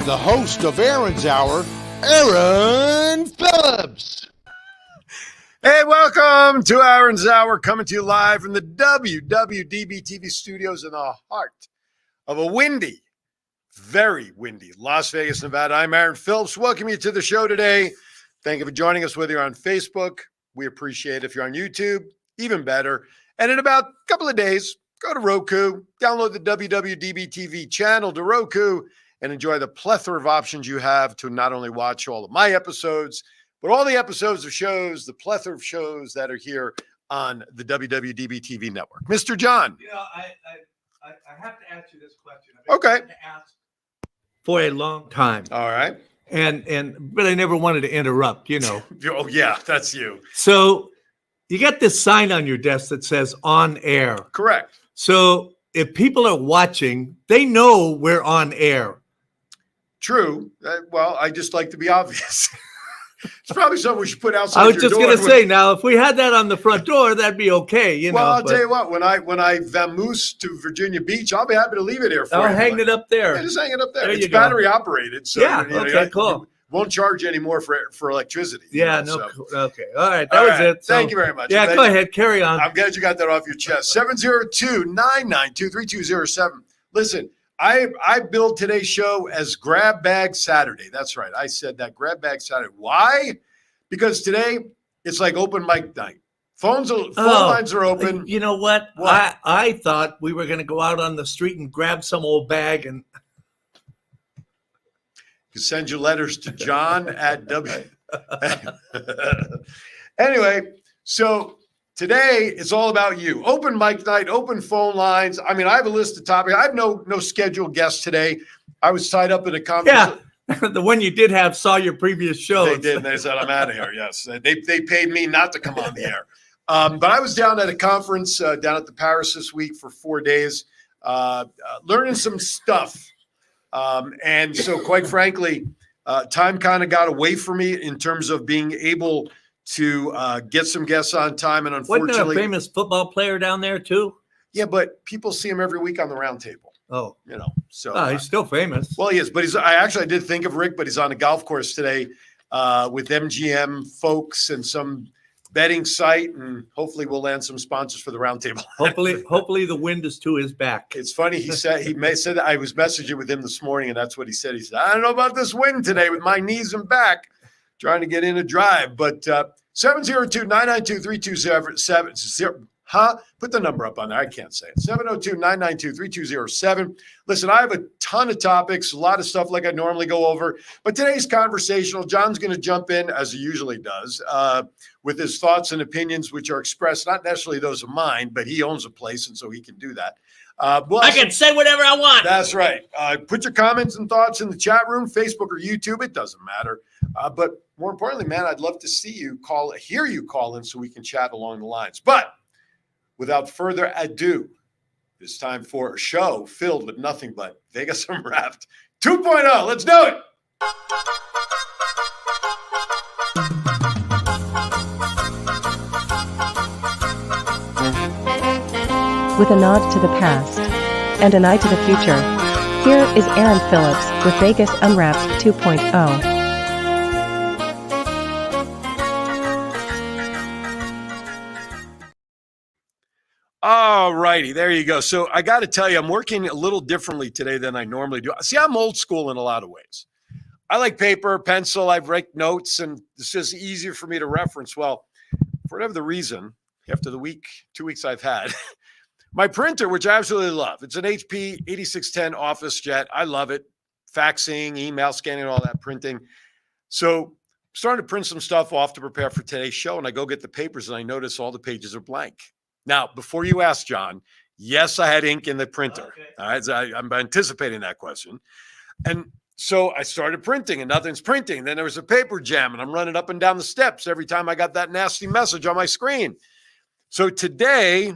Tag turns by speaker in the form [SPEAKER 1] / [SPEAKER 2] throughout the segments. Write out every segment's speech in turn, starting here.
[SPEAKER 1] the host of Aaron's Hour, Aaron Phillips.
[SPEAKER 2] Hey, welcome to Aaron's Hour, coming to you live from the WWDBTV studios in the heart of a windy, very windy Las Vegas, Nevada. I'm Aaron Phillips. Welcome you to the show today. Thank you for joining us, whether you're on Facebook. We appreciate it. If you're on YouTube, even better. And in about a couple of days, go to Roku, download the WWDBTV channel to Roku, and enjoy the plethora of options you have to not only watch all of my episodes, but all the episodes of shows, the plethora of shows that are here on the WWDB-TV network. Mr. John.
[SPEAKER 3] You know, I have to ask you this question.
[SPEAKER 2] Okay.
[SPEAKER 3] To ask for a long time.
[SPEAKER 2] All right.
[SPEAKER 3] But I never wanted to interrupt, you know.
[SPEAKER 2] Oh, yeah, that's you.
[SPEAKER 3] So you got this sign on your desk that says on air.
[SPEAKER 2] Correct.
[SPEAKER 3] So if people are watching, they know we're on air.
[SPEAKER 2] True. Well, I just like to be obvious. It's probably something we should put outside.
[SPEAKER 3] I was just going to say, now, if we had that on the front door, that'd be okay. You know.
[SPEAKER 2] Well, I'll tell you what. When I vamoose to Virginia Beach, I'll be happy to leave it here for you.
[SPEAKER 3] I'll hang it up there.
[SPEAKER 2] Yeah, just hang it up there.
[SPEAKER 3] There
[SPEAKER 2] It's
[SPEAKER 3] you go.
[SPEAKER 2] battery operated, so
[SPEAKER 3] Yeah. Okay. Cool.
[SPEAKER 2] Won't charge any more for electricity.
[SPEAKER 3] Yeah.
[SPEAKER 2] So.
[SPEAKER 3] Okay. All right. That was it. So,
[SPEAKER 2] Thank you very much.
[SPEAKER 3] Yeah. Go ahead. Carry on.
[SPEAKER 2] I'm glad you got that off your chest. 702-992-3207. Listen. I billed today's show as Grab Bag Saturday. That's right. I said that, Grab Bag Saturday. Why? Because today it's like open mic night. Phone lines are open.
[SPEAKER 3] You know what? I thought we were going to go out on the street and grab some old bag and
[SPEAKER 2] you send your letters to John at W. Anyway, so today it's all about you. Open mic night, open phone lines. I mean, I have a list of topics. I have no scheduled guests today. I was tied up in a conference.
[SPEAKER 3] Yeah. The one you did have saw your previous show.
[SPEAKER 2] They did. And they said, I'm out of here. Yes. They paid me not to come on the air. But I was down at a conference down at the Paris this week for 4 days, learning some stuff. And so quite frankly, time kind of got away from me in terms of being able to get some guests on time. And unfortunately,
[SPEAKER 3] wasn't there a famous football player down there too?
[SPEAKER 2] Yeah, but people see him every week on the round table.
[SPEAKER 3] Oh,
[SPEAKER 2] you know, so
[SPEAKER 3] he's still famous.
[SPEAKER 2] Well, he is, but I did think of Rick, but he's on a golf course today with MGM folks and some betting site, and hopefully we'll land some sponsors for the round table.
[SPEAKER 3] Hopefully the wind is to his back.
[SPEAKER 2] It's funny. He said that I was messaging with him this morning, and that's what he said. He said, I don't know about this wind today with my knees and back, trying to get in a drive, but 702-992-3207. Put the number up on there. I can't say it. 702-992-3207. Listen, I have a ton of topics, a lot of stuff like I normally go over, but today's conversational. John's going to jump in, as he usually does, with his thoughts and opinions, which are expressed, not necessarily those of mine, but he owns a place, and so he can do that.
[SPEAKER 3] I can say whatever I want.
[SPEAKER 2] That's right. Put your comments and thoughts in the chat room, Facebook or YouTube. It doesn't matter. But more importantly, man, I'd love to hear you call in so we can chat along the lines. But without further ado, it's time for a show filled with nothing but Vegas Unwrapped 2.0. Let's do it.
[SPEAKER 4] With a nod to the past and an eye to the future, here is Aaron Phillips with Vegas Unwrapped 2.0.
[SPEAKER 2] All righty, there you go. So I got to tell you, I'm working a little differently today than I normally do. See, I'm old school in a lot of ways. I like paper, pencil. I've written notes, and it's just easier for me to reference. Well, for whatever the reason, after the 2 weeks I've had, my printer, which I absolutely love, it's an HP 8610 Office Jet. I love it. Faxing, email scanning, all that printing. So I'm starting to print some stuff off to prepare for today's show, and I go get the papers, and I notice all the pages are blank. Now, before you ask, John, yes, I had ink in the printer. Okay. All right, so I'm anticipating that question. And so I started printing, and nothing's printing. Then there was a paper jam, and I'm running up and down the steps every time I got that nasty message on my screen. So today,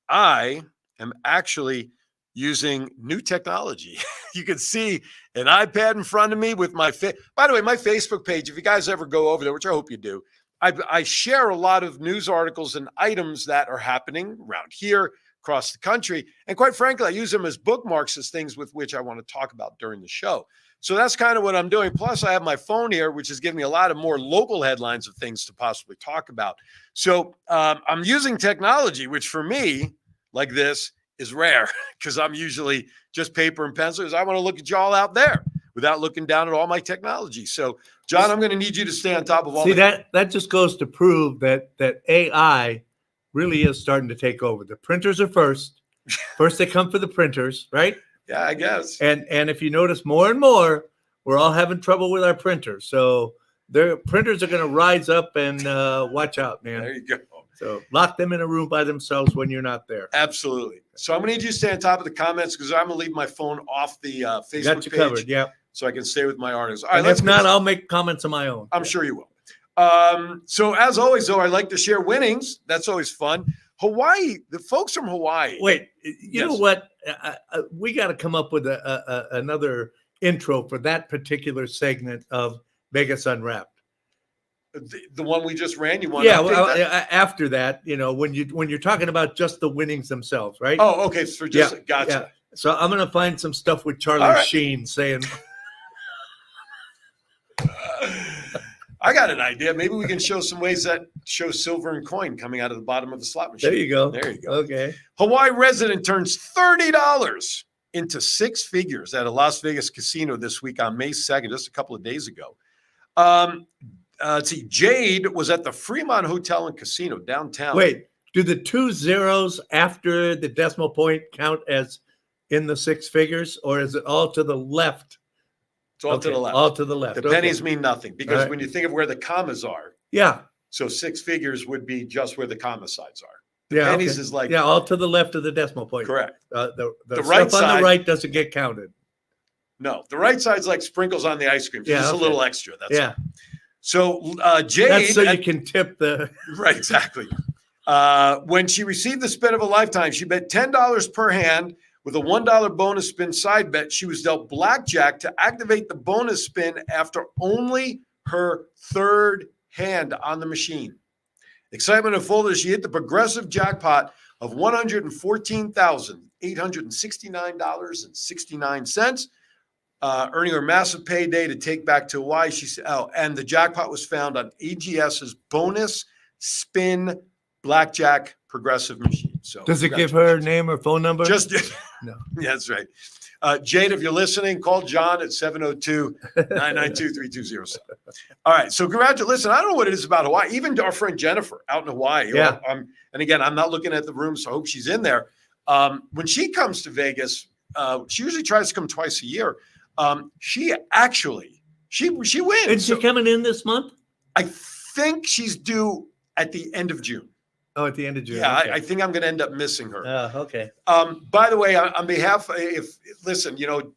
[SPEAKER 2] I am actually using new technology. You can see an iPad in front of me with my by the way, my Facebook page, if you guys ever go over there, which I hope you do, I share a lot of news articles and items that are happening around here, across the country. And quite frankly, I use them as bookmarks, as things with which I want to talk about during the show. So that's kind of what I'm doing. Plus, I have my phone here, which is giving me a lot of more local headlines of things to possibly talk about. So I'm using technology, which for me, like this, is rare because I'm usually just paper and pencils. I want to look at y'all out there without looking down at all my technology. So, John, I'm going to need you to stay on top of all.
[SPEAKER 3] See, that just goes to prove that AI really is starting to take over. The printers are first. First, they come for the printers, right?
[SPEAKER 2] Yeah, I guess.
[SPEAKER 3] And if you notice more and more, we're all having trouble with our printers. So their printers are going to rise up and watch out, man.
[SPEAKER 2] There you go.
[SPEAKER 3] So lock them in a room by themselves when you're not there.
[SPEAKER 2] Absolutely. So I'm going to need you to stay on top of the comments because I'm going to leave my phone off the Facebook
[SPEAKER 3] Got you
[SPEAKER 2] page
[SPEAKER 3] covered, yeah.
[SPEAKER 2] so I can stay with my artists. All right,
[SPEAKER 3] And if not, I'll make comments of my own.
[SPEAKER 2] I'm sure you will. So as always, though, I like to share winnings. That's always fun. Hawaii, the folks from Hawaii.
[SPEAKER 3] Wait, you know what? We got to come up with another intro for that particular segment of Vegas Unwrapped.
[SPEAKER 2] The one we just ran. You want?
[SPEAKER 3] Yeah.
[SPEAKER 2] To
[SPEAKER 3] Well,
[SPEAKER 2] that?
[SPEAKER 3] after that, when you're talking about just the winnings themselves, right?
[SPEAKER 2] Oh, okay. So just gotcha.
[SPEAKER 3] Yeah. So I'm gonna find some stuff with Charlie
[SPEAKER 2] All right.
[SPEAKER 3] Sheen saying.
[SPEAKER 2] I got an idea. Maybe we can show some ways that show silver and coin coming out of the bottom of the slot machine.
[SPEAKER 3] There you go.
[SPEAKER 2] There you go.
[SPEAKER 3] Okay.
[SPEAKER 2] Hawaii resident turns $30 into six figures at a Las Vegas casino this week on May 2nd, just a couple of days ago. Let's see. Jade was at the Fremont Hotel and Casino downtown.
[SPEAKER 3] Wait, do the 2 zeros after the decimal point count as in the six figures, or is it all to the left?
[SPEAKER 2] It's all to the left.
[SPEAKER 3] All to the left.
[SPEAKER 2] The pennies mean nothing because
[SPEAKER 3] All right.
[SPEAKER 2] when you think of where the commas are,
[SPEAKER 3] Yeah.
[SPEAKER 2] so six figures would be just where the comma sides are.
[SPEAKER 3] Yeah.
[SPEAKER 2] Pennies
[SPEAKER 3] okay.
[SPEAKER 2] is like
[SPEAKER 3] all to the left of the decimal point.
[SPEAKER 2] correct.
[SPEAKER 3] The
[SPEAKER 2] The
[SPEAKER 3] stuff
[SPEAKER 2] right
[SPEAKER 3] on
[SPEAKER 2] side-
[SPEAKER 3] the right doesn't get counted.
[SPEAKER 2] No, the right side's like sprinkles on the ice cream.
[SPEAKER 3] Yeah,
[SPEAKER 2] Just
[SPEAKER 3] okay.
[SPEAKER 2] a little extra. That's
[SPEAKER 3] Yeah.
[SPEAKER 2] all. So Jade,
[SPEAKER 3] That's so you can tip the.
[SPEAKER 2] right, exactly. When she received the spin of a lifetime, she bet $10 per hand with a $1 bonus spin side bet. She was dealt blackjack to activate the bonus spin after only her third hand on the machine. Excitement unfolded as she hit the progressive jackpot of $114,869.69. Earning her massive payday to take back to Hawaii. She said, and the jackpot was found on AGS's bonus spin blackjack progressive machine. So
[SPEAKER 3] Does it give her name or phone number?
[SPEAKER 2] just
[SPEAKER 3] No.
[SPEAKER 2] Yeah, that's right. Jade, if you're listening, call John at 702-992-3207. All right. So congratulations. Listen, I don't know what it is about Hawaii. Even our friend Jennifer out in Hawaii.
[SPEAKER 3] Yeah.
[SPEAKER 2] And again, I'm not looking at the room, so I hope she's in there. When she comes to Vegas, she usually tries to come twice a year. She wins.
[SPEAKER 3] Is she coming in this month?
[SPEAKER 2] I think she's due at the end of June.
[SPEAKER 3] Oh, at the end of June.
[SPEAKER 2] Yeah,
[SPEAKER 3] okay.
[SPEAKER 2] I think I'm going to end up missing her.
[SPEAKER 3] Okay.
[SPEAKER 2] By the way, on behalf, listen, John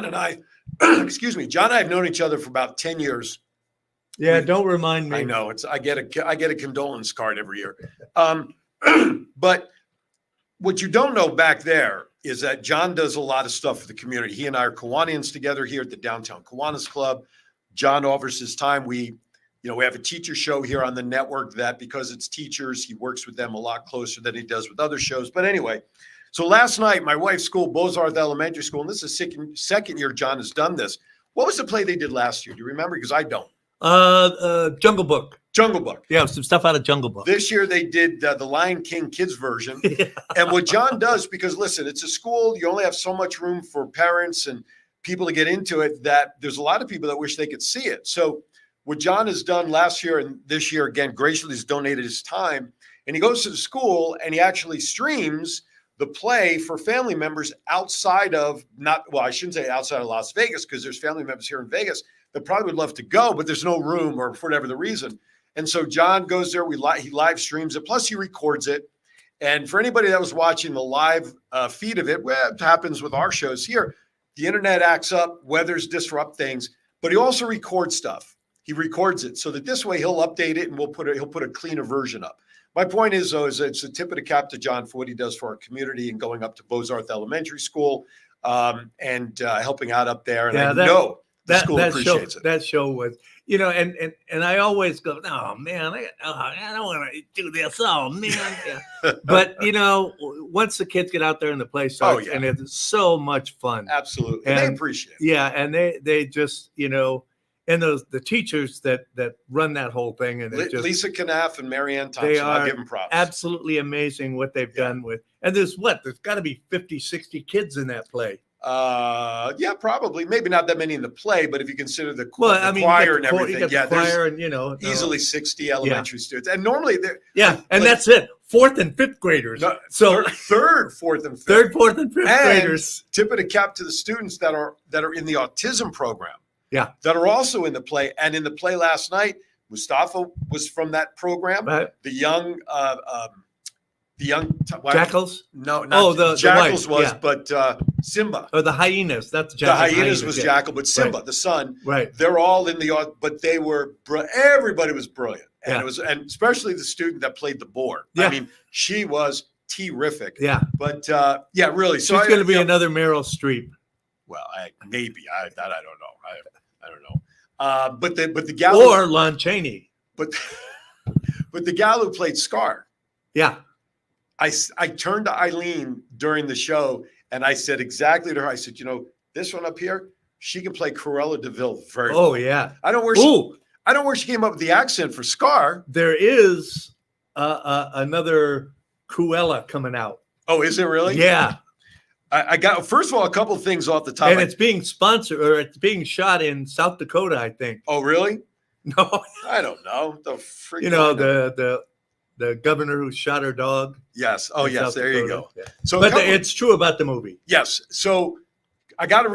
[SPEAKER 2] and I, excuse me, John and I have known each other for about 10 years.
[SPEAKER 3] Yeah, don't remind me.
[SPEAKER 2] I know I get a condolence card every year. But what you don't know back there is that John does a lot of stuff for the community. He and I are Kiwanians together here at the Downtown Kiwanis Club. John offers his time. We have a teacher show here on the network that because it's teachers, he works with them a lot closer than he does with other shows. But anyway, so last night, my wife's school, Bozarth Elementary School, and this is second year John has done this. What was the play they did last year? Do you remember? Because I don't.
[SPEAKER 3] Jungle Book.
[SPEAKER 2] Jungle Book.
[SPEAKER 3] Yeah, some stuff out of Jungle Book.
[SPEAKER 2] This year they did the Lion King kids version. And what John does, because listen, it's a school, you only have so much room for parents and people to get into it, that there's a lot of people that wish they could see it. So what John has done last year and this year, again, graciously has donated his time, and he goes to the school and he actually streams the play for family members outside of I shouldn't say outside of Las Vegas, because there's family members here in Vegas that probably would love to go, but there's no room or for whatever the reason. And so John goes there. He live streams it. Plus he records it. And for anybody that was watching the live feed of it, well, it happens with our shows here. The internet acts up, weathers disrupt things, but he also records stuff. He records it so that this way he'll update it and he'll put a cleaner version up. My point is, though, is it's a tip of the cap to John for what he does for our community and going up to Bozarth Elementary School and helping out up there. And I know the school appreciates it.
[SPEAKER 3] That show was, you know, and I always go, oh man, I don't want to do this. Oh man, yeah. But you know, once the kids get out there and the play starts, and it's so much fun.
[SPEAKER 2] Absolutely, and they appreciate it.
[SPEAKER 3] Yeah, and they just, you know, and the teachers that run that whole thing, and
[SPEAKER 2] Lisa Knaff and Marianne Thompson, I'll give them props.
[SPEAKER 3] Absolutely amazing what they've done with. And there's got to be 50, 60 kids in that play.
[SPEAKER 2] Yeah, probably. Maybe not that many in the play, but if you consider the choir and everything,
[SPEAKER 3] choir and, you know,
[SPEAKER 2] easily 60 elementary students. And normally they're
[SPEAKER 3] and that's it. 4th and 5th graders.
[SPEAKER 2] No,
[SPEAKER 3] so
[SPEAKER 2] third, 4th, and 5th.
[SPEAKER 3] 3rd, 4th, and 5th graders.
[SPEAKER 2] Tip of the cap to the students that are in the autism program.
[SPEAKER 3] Yeah.
[SPEAKER 2] That are also in the play. And in the play last night, Mustafa was from that program.
[SPEAKER 3] Right.
[SPEAKER 2] The young
[SPEAKER 3] jackals?
[SPEAKER 2] No, not
[SPEAKER 3] the
[SPEAKER 2] jackals
[SPEAKER 3] white,
[SPEAKER 2] but Simba.
[SPEAKER 3] Or the hyenas. That's
[SPEAKER 2] the hyenas was jackal, but Simba, the son.
[SPEAKER 3] Right.
[SPEAKER 2] They're all in the but they were everybody was brilliant. And
[SPEAKER 3] Yeah.
[SPEAKER 2] and especially the student that played the boar.
[SPEAKER 3] Yeah.
[SPEAKER 2] I mean, she was terrific.
[SPEAKER 3] Yeah.
[SPEAKER 2] But really.
[SPEAKER 3] So she's going to be another Meryl Streep.
[SPEAKER 2] Well, maybe. I don't know. I don't know. But the gal
[SPEAKER 3] or Lon Chaney.
[SPEAKER 2] But the gal who played Scar.
[SPEAKER 3] Yeah.
[SPEAKER 2] I turned to Eileen during the show and I said exactly to her. I said, you know, this one up here, she can play Cruella de Vil very well.
[SPEAKER 3] Oh yeah.
[SPEAKER 2] I don't know where she came up with the accent for Scar.
[SPEAKER 3] There is another Cruella coming out.
[SPEAKER 2] Oh, is it really?
[SPEAKER 3] Yeah.
[SPEAKER 2] I got, first of all, a couple of things off the top.
[SPEAKER 3] And it's being sponsored, or it's being shot in South Dakota, I think.
[SPEAKER 2] Oh, really?
[SPEAKER 3] No.
[SPEAKER 2] I don't know. The freak.
[SPEAKER 3] You know, the governor who shot her dog.
[SPEAKER 2] Yes. Oh, yes. There you go.
[SPEAKER 3] Yeah.
[SPEAKER 2] So,
[SPEAKER 3] but it's true about the movie.
[SPEAKER 2] Yes. So I got to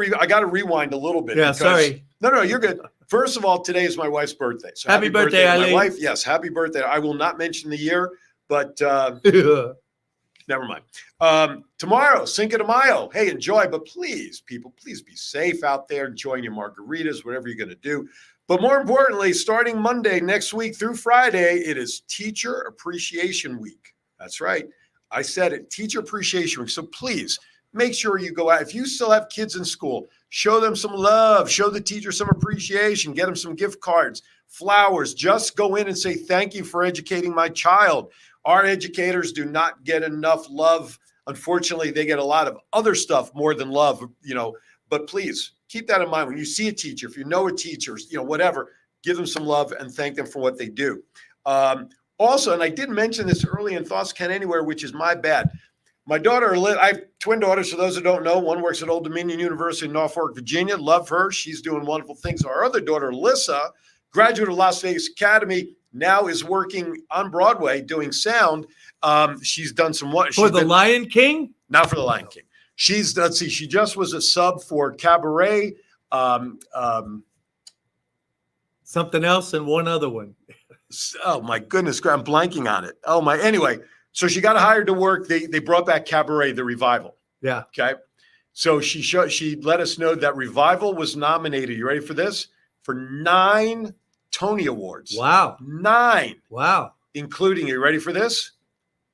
[SPEAKER 2] rewind a little bit.
[SPEAKER 3] Yeah. Sorry.
[SPEAKER 2] No, you're good. First of all, today is my wife's birthday. So
[SPEAKER 3] happy birthday,
[SPEAKER 2] to
[SPEAKER 3] Eileen.
[SPEAKER 2] my wife. Yes. Happy birthday. I will not mention the year, but never mind. Tomorrow, Cinco de Mayo. Hey, enjoy, but please, people, please be safe out there, enjoying your margaritas, whatever you're going to do. But more importantly, starting Monday next week through Friday, it is Teacher Appreciation Week. That's right. I said it, Teacher Appreciation Week. So please make sure you go out. If you still have kids in school, show them some love, show the teacher some appreciation, get them some gift cards, flowers. Just go in and say, thank you for educating my child. Our educators do not get enough love. Unfortunately, they get a lot of other stuff more than love, you know, but please keep that in mind. When you see a teacher, if you know a teacher, you know, whatever, give them some love and thank them for what they do. Also, and I did mention this early in Thoughts Can Anywhere, which is my bad. My daughter, I have twin daughters, for those who don't know. One works at Old Dominion University in Norfolk, Virginia. Love her. She's doing wonderful things. Our other daughter, Alyssa, graduate of Las Vegas Academy, now is working on Broadway doing sound. She's done some what?
[SPEAKER 3] For the Lion King?
[SPEAKER 2] Not for the Lion King. Let's see, she just was a sub for Cabaret.
[SPEAKER 3] Something else and one other one.
[SPEAKER 2] Oh my goodness, I'm blanking on it. Oh my, anyway, so she got hired to work. They brought back Cabaret, the revival.
[SPEAKER 3] Yeah.
[SPEAKER 2] Okay. So she let us know that Revival was nominated. You ready for this? For 9 Tony Awards.
[SPEAKER 3] Wow.
[SPEAKER 2] 9.
[SPEAKER 3] Wow.
[SPEAKER 2] Including, you ready for this?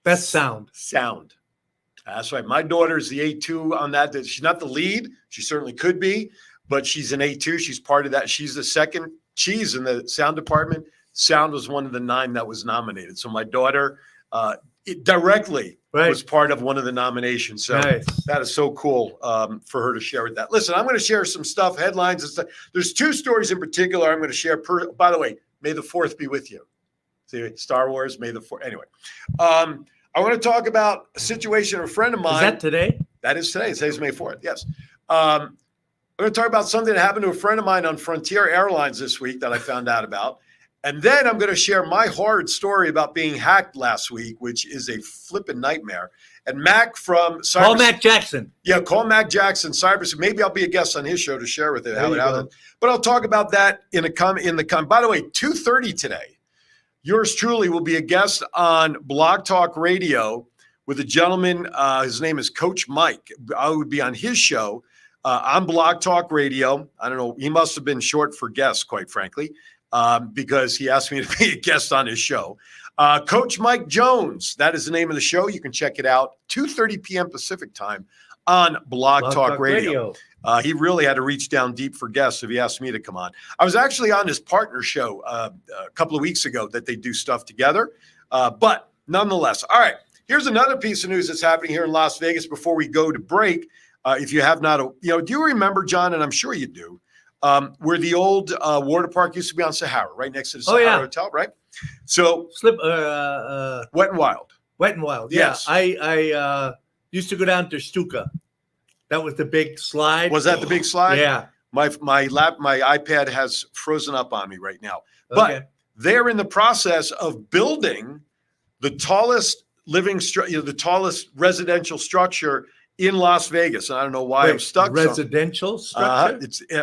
[SPEAKER 3] Best sound.
[SPEAKER 2] Sound. That's right. My daughter is the A2 on that. She's not the lead. She certainly could be, but she's an A2. She's part of that. She's the second. She's in the sound department. Sound was one of the 9 that was nominated. So my daughter directly was part of one of the nominations. So that is so cool for her to share with that. Listen, I'm going to share some stuff, headlines and stuff. There's 2 stories in particular I'm going to share. By the way, may the 4th be with you. See, Star Wars, may the 4th. Anyway, I want to talk about a situation of a friend of mine.
[SPEAKER 3] Is that today?
[SPEAKER 2] That is today. Today's May 4th. Yes. I'm going to talk about something that happened to a friend of mine on Frontier Airlines this week that I found out about. And then I'm going to share my horrid story about being hacked last week, which is a flippin' nightmare. And Mac from Cyber.
[SPEAKER 3] Call Mac Jackson.
[SPEAKER 2] Yeah, call Mac Jackson, Cyber. Maybe I'll be a guest on his show to share with you how it happened. But I'll talk about that in the By the way, 2:30 today. Yours truly will be a guest on Blog Talk Radio with a gentleman. His name is Coach Mike. I would be on his show on Blog Talk Radio. I don't know. He must have been short for guest, quite frankly, because he asked me to be a guest on his show. Coach Mike Jones. That is the name of the show. You can check it out 2:30 p.m. Pacific time on Blog Talk Radio. He really had to reach down deep for guests if he asked me to come on. I was actually on his partner show a couple of weeks ago that they do stuff together. But nonetheless, all right, here's another piece of news that's happening here in Las Vegas before we go to break. If you have not, do you remember, John, and I'm sure you do, where the old water park used to be on Sahara, right next to the Sahara Hotel, right? So Wet and Wild.
[SPEAKER 3] Wet and Wild, yeah. Yes. I used to go down to Stuka. That was the big slide.
[SPEAKER 2] Was that the big slide?
[SPEAKER 3] Yeah.
[SPEAKER 2] My iPad has frozen up on me right now. But they're in the process of building the tallest the tallest residential structure in Las Vegas. And I don't know why I'm stuck.
[SPEAKER 3] Residential structure?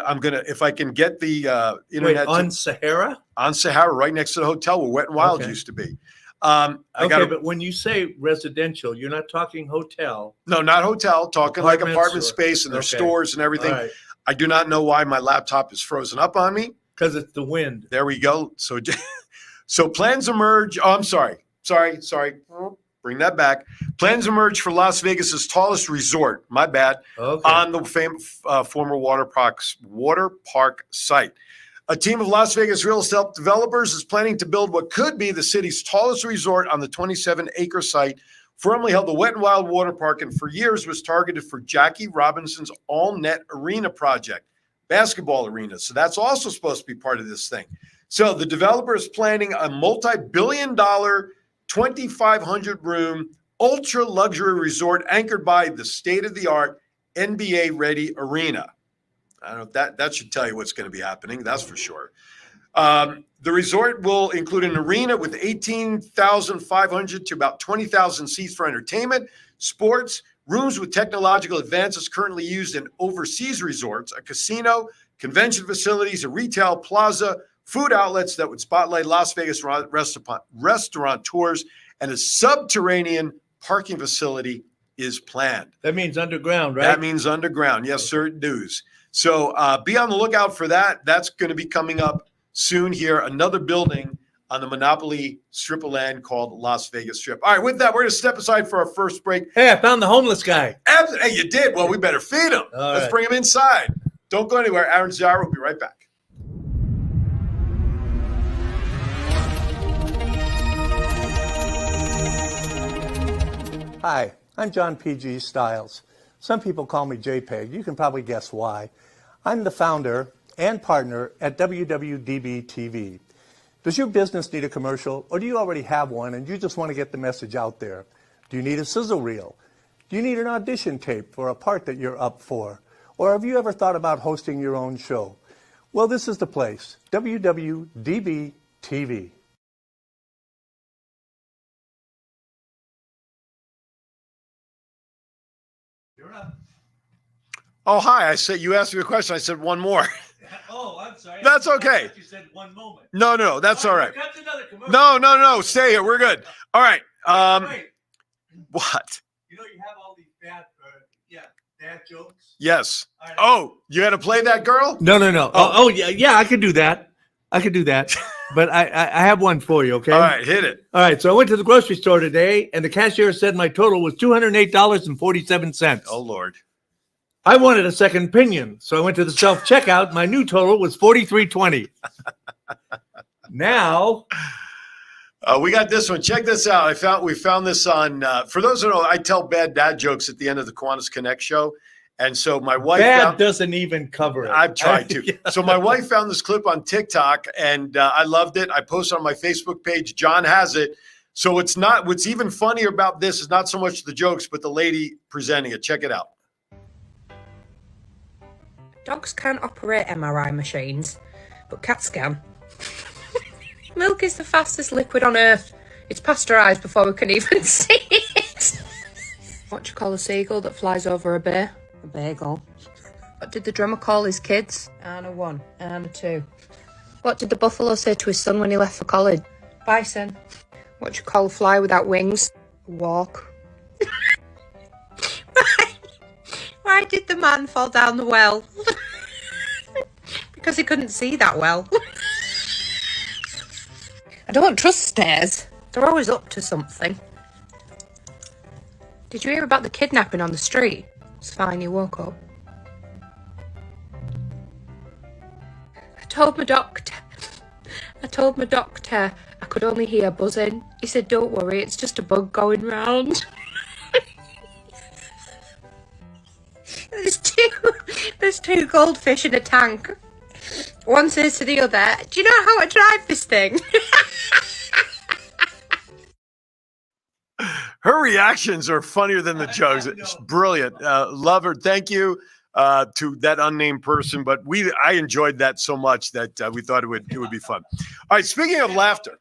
[SPEAKER 2] I'm gonna, if I can get the internet.
[SPEAKER 3] On Sahara?
[SPEAKER 2] On Sahara, right next to the hotel where Wet and Wild used to be.
[SPEAKER 3] But when you say residential, you're not talking hotel.
[SPEAKER 2] No, not hotel. Talking like apartment space, and there's stores and everything. Right. I do not know why my laptop is frozen up on me.
[SPEAKER 3] Because it's the wind.
[SPEAKER 2] There we go. So plans emerge. Oh, I'm sorry. Bring that back. Plans emerge for Las Vegas's tallest resort. My bad. On the former water park site. A team of Las Vegas real estate developers is planning to build what could be the city's tallest resort on the 27-acre site, formerly held the Wet and Wild Water Park, and for years was targeted for Jackie Robinson's all-net arena project, basketball arena. So that's also supposed to be part of this thing. So the developer is planning a multi-billion-dollar, 2,500-room, ultra-luxury resort anchored by the state-of-the-art NBA-ready arena. I don't know if that should tell you what's going to be happening. That's for sure. The resort will include an arena with 18,500 to about 20,000 seats for entertainment, sports, rooms with technological advances currently used in overseas resorts, a casino, convention facilities, a retail plaza, food outlets that would spotlight Las Vegas restaurateurs, and a subterranean parking facility is planned.
[SPEAKER 3] That means underground, right?
[SPEAKER 2] That means underground. Yes, sir, it does. So be on the lookout for that. That's going to be coming up soon here. Another building on the Monopoly strip of land called Las Vegas Strip. All right, with that, we're going to step aside for our first break.
[SPEAKER 3] Hey, I found the homeless guy.
[SPEAKER 2] Hey, you did? Well, we better feed him. Let's bring him inside. Don't go anywhere. Aaron Zara will be right back.
[SPEAKER 5] Hi, I'm John P.G. Stiles. Some people call me JPEG. You can probably guess why. I'm the founder and partner at WWDBTV. Does your business need a commercial, or do you already have one and you just want to get the message out there? Do you need a sizzle reel? Do you need an audition tape for a part that you're up for? Or have you ever thought about hosting your own show? Well, this is the place, WWDBTV.
[SPEAKER 3] You're up.
[SPEAKER 2] Oh, hi. You asked me a question. I said one more.
[SPEAKER 3] Oh, I'm sorry.
[SPEAKER 2] That's okay.
[SPEAKER 3] You said one moment.
[SPEAKER 2] No, that's all right.
[SPEAKER 3] No.
[SPEAKER 2] No. Stay here. We're good. All right.
[SPEAKER 3] Wait.
[SPEAKER 2] What?
[SPEAKER 3] You have all these bad jokes?
[SPEAKER 2] Yes. Right. Oh, you had to play that girl?
[SPEAKER 3] No. Oh, yeah. I could do that. But I have one for you, okay?
[SPEAKER 2] All right, hit it.
[SPEAKER 3] All right, so I went to the grocery store today, and the cashier said my total was $208.47.
[SPEAKER 2] Oh, Lord.
[SPEAKER 3] I wanted a second opinion, so I went to the self-checkout. My new total was $43.20. Now...
[SPEAKER 2] we got this one. Check this out. We found this on, for those who know, I tell bad dad jokes at the end of the Kiwanis Connect show. And so my wife
[SPEAKER 3] doesn't even cover it.
[SPEAKER 2] I've tried to. Yeah. So my wife found this clip on TikTok, and I loved it. I posted on my Facebook page. John has it. So what's even funnier about this is not so much the jokes, but the lady presenting it. Check it out.
[SPEAKER 6] Dogs can't operate MRI machines, but cats can. Milk is the fastest liquid on earth. It's pasteurised before we can even see it. What do you call a seagull that flies over a bay? A bagel. What did the drummer call his kids? Anna 1, Anna 2. What did the buffalo say to his son when he left for college? Bison. What do you call a fly without wings? A walk. Why did the man fall down the well? Because he couldn't see that well. I don't trust stairs. They're always up to something. Did you hear about the kidnapping on the street? It's fine, you woke up. told my doctor I could only hear buzzing. He said, don't worry, it's just a bug going round. There's two goldfish in a tank. One says to the other, do you know how to drive this thing?
[SPEAKER 2] Her reactions are funnier than the jokes. It's brilliant. Love her. Thank you to that unnamed person. But I enjoyed that so much that we thought it would be fun. All right. Speaking of laughter,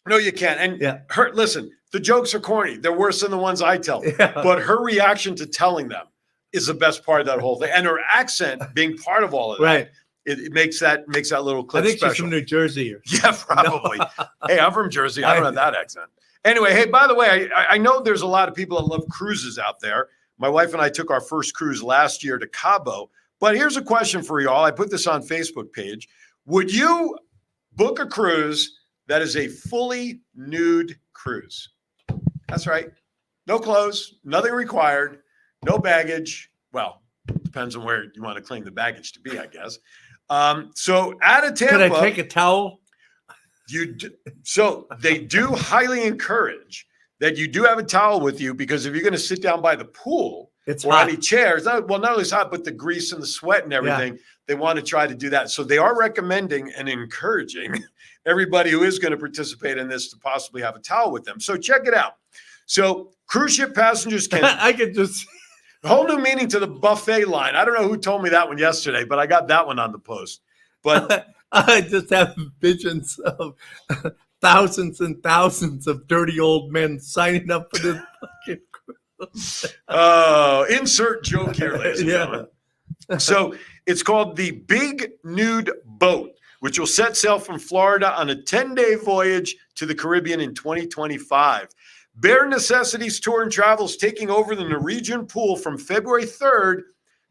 [SPEAKER 2] no, you can't. And listen, the jokes are corny. They're worse than the ones I tell. Yeah. But her reaction to telling them is the best part of that whole thing, and her accent being part of all of that. Right. It makes that little clip.
[SPEAKER 3] I think
[SPEAKER 2] special.
[SPEAKER 3] She's from New Jersey.
[SPEAKER 2] Yeah, probably. No. Hey, I'm from Jersey. I don't have that accent. Anyway, hey, by the way, I know there's a lot of people that love cruises out there. My wife and I took our first cruise last year to Cabo. But here's a question for y'all. I put this on Facebook page. Would you book a cruise that is a fully nude cruise? That's right. No clothes, nothing required, no baggage. Well, depends on where you want to claim the baggage to be, I guess. So out of Tampa.
[SPEAKER 3] Could I take a towel?
[SPEAKER 2] So they do highly encourage that you do have a towel with you, because if you're going to sit down by the pool or hot. Any chairs, not only is it hot, but the grease and the sweat and everything, they want to try to do that. So they are recommending and encouraging everybody who is going to participate in this to possibly have a towel with them. So check it out. So cruise ship passengers can.
[SPEAKER 3] I could just.
[SPEAKER 2] A whole new meaning to the buffet line. I don't know who told me that one yesterday, but I got that one on the post. But
[SPEAKER 3] I just have visions of thousands and thousands of dirty old men signing up for this fucking cruise.
[SPEAKER 2] Oh, insert joke here, ladies and gentlemen. So it's called the Big Nude Boat, which will set sail from Florida on a 10-day voyage to the Caribbean in 2025. Bare Necessities Tour and Travel is taking over the Norwegian pool from February 3rd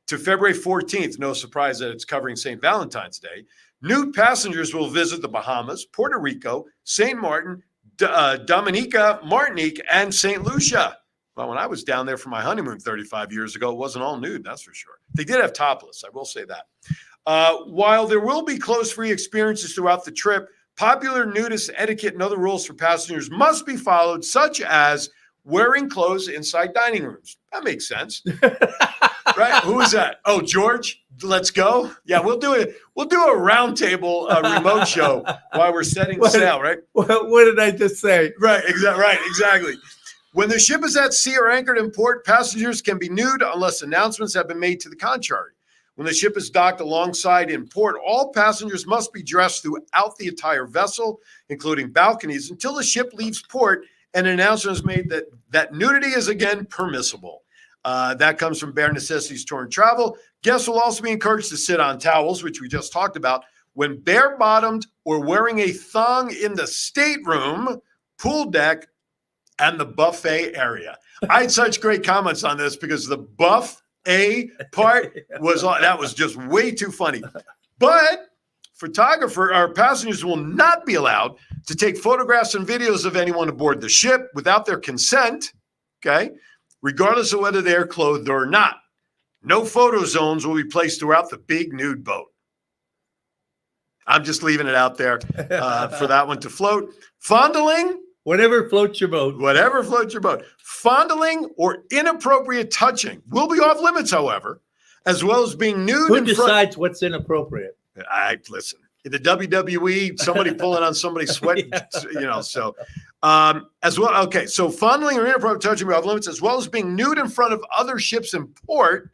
[SPEAKER 2] to February 14th. No surprise that it's covering St. Valentine's Day. Nude passengers will visit the Bahamas, Puerto Rico, St. Martin, Dominica, Martinique, and St. Lucia. Well, when I was down there for my honeymoon 35 years ago, it wasn't all nude, that's for sure. They did have topless, I will say that. While there will be clothes-free experiences throughout the trip, popular nudist etiquette and other rules for passengers must be followed, such as wearing clothes inside dining rooms. That makes sense. Right? Who is that? Oh, George, let's go. Yeah, we'll do it. We'll do a roundtable remote show while we're setting sail, right?
[SPEAKER 3] What did I just say?
[SPEAKER 2] Right, exactly. When the ship is at sea or anchored in port, passengers can be nude unless announcements have been made to the contrary. When the ship is docked alongside in port, all passengers must be dressed throughout the entire vessel, including balconies, until the ship leaves port and an announcement is made that nudity is again permissible. That comes from Bare Necessities Tour and Travel. Guests will also be encouraged to sit on towels, which we just talked about, when bare-bottomed or wearing a thong in the stateroom, pool deck, and the buffet area. I had such great comments on this because the buffet part was just way too funny. But passengers will not be allowed to take photographs and videos of anyone aboard the ship without their consent, okay, regardless of whether they're clothed or not. No photo zones will be placed throughout the Big Nude Boat. I'm just leaving it out there for that one to float. Fondling.
[SPEAKER 3] Whatever floats your boat.
[SPEAKER 2] Whatever floats your boat. Fondling or inappropriate touching will be off limits, however, as well as being nude.
[SPEAKER 3] Who decides what's inappropriate?
[SPEAKER 2] Listen. In the WWE, somebody pulling on somebody's sweat, so as well. Okay, so fondling or inappropriate touching will be off limits, as well as being nude in front of other ships in port.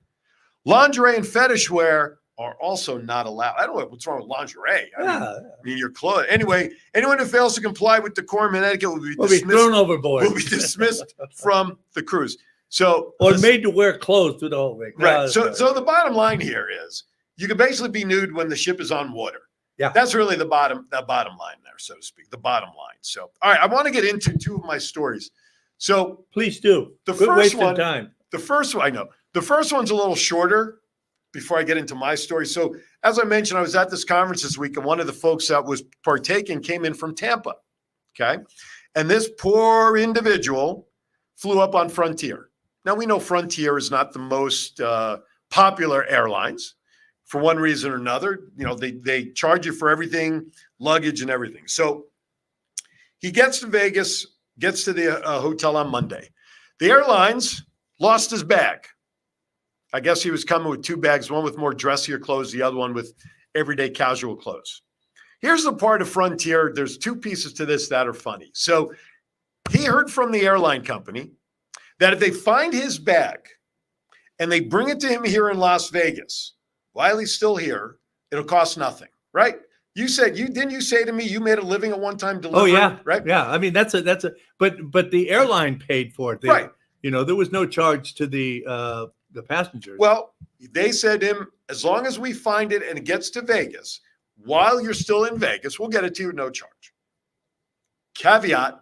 [SPEAKER 2] Lingerie and fetish wear are also not allowed. I don't know what's wrong with lingerie. I mean, your clothes. Anyway, anyone who fails to comply with decorum and etiquette will be
[SPEAKER 3] thrown overboard.
[SPEAKER 2] Will be dismissed from the cruise. So,
[SPEAKER 3] made to wear clothes through the whole thing.
[SPEAKER 2] Right. So the bottom line here is you can basically be nude when the ship is on water.
[SPEAKER 3] Yeah,
[SPEAKER 2] that's really the bottom line there, so to speak. The bottom line. So, all right, I want to get into two of my stories. So,
[SPEAKER 3] please do.
[SPEAKER 2] The first one, I know. The first one's a little shorter before I get into my story. So, as I mentioned, I was at this conference this week, and one of the folks that was partaking came in from Tampa. Okay, and this poor individual flew up on Frontier. Now we know Frontier is not the most popular airlines. for one reason or another. They charge you for everything, luggage and everything. So he gets to Vegas, gets to the hotel on Monday. The airlines lost his bag. I guess he was coming with 2 bags, one with more dressier clothes, the other one with everyday casual clothes. Here's the part of Frontier. There's 2 pieces to this that are funny. So he heard from the airline company that if they find his bag and they bring it to him here in Las Vegas, while he's still here, it'll cost nothing, right? You said didn't you say to me you made a living at one time delivering?
[SPEAKER 3] Oh yeah,
[SPEAKER 2] right.
[SPEAKER 3] Yeah, I mean that's a but the airline paid for it.
[SPEAKER 2] Right.
[SPEAKER 3] There was no charge to the passengers.
[SPEAKER 2] Well, they said to him, as long as we find it and it gets to Vegas, while you're still in Vegas, we'll get it to you at no charge. Caveat: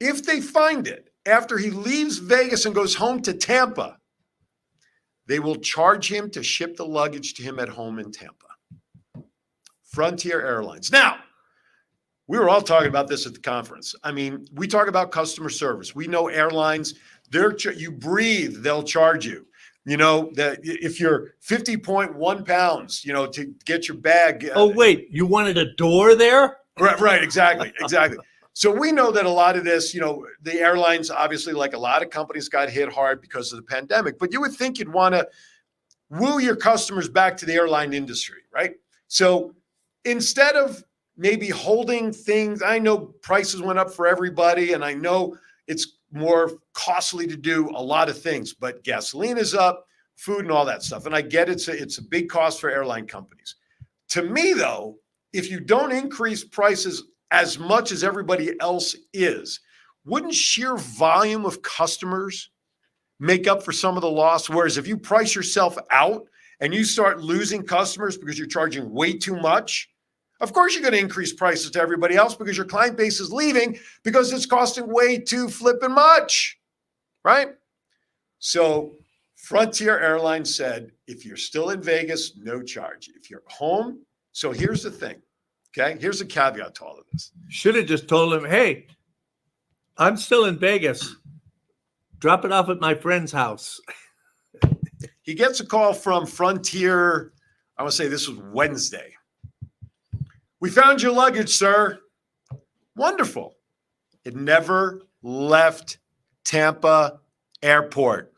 [SPEAKER 2] if they find it after he leaves Vegas and goes home to Tampa, they will charge him to ship the luggage to him at home in Tampa. Frontier Airlines. Now, we were all talking about this at the conference. I mean, we talk about customer service. We know airlines, you breathe, they'll charge you. That if you're 50.1 pounds, to get your bag.
[SPEAKER 3] Oh, wait, you wanted a door there?
[SPEAKER 2] Right, exactly. So we know that a lot of this, the airlines, obviously, like a lot of companies, got hit hard because of the pandemic. But you would think you'd want to woo your customers back to the airline industry, right? So instead of maybe holding things, I know prices went up for everybody, and I know it's more costly to do a lot of things, but gasoline is up, food and all that stuff. And I get it's a big cost for airline companies. To me, though, if you don't increase prices as much as everybody else is, wouldn't sheer volume of customers make up for some of the loss? Whereas if you price yourself out and you start losing customers because you're charging way too much, of course you're going to increase prices to everybody else because your client base is leaving because it's costing way too flipping much, right? So Frontier Airlines said, if you're still in Vegas, no charge. If you're home, so here's the thing, okay? Here's a caveat to all of this.
[SPEAKER 3] Should have just told him, hey, I'm still in Vegas. Drop it off at my friend's house.
[SPEAKER 2] He gets a call from Frontier. I want to say this was Wednesday. We found your luggage, sir. Wonderful. It never left Tampa Airport.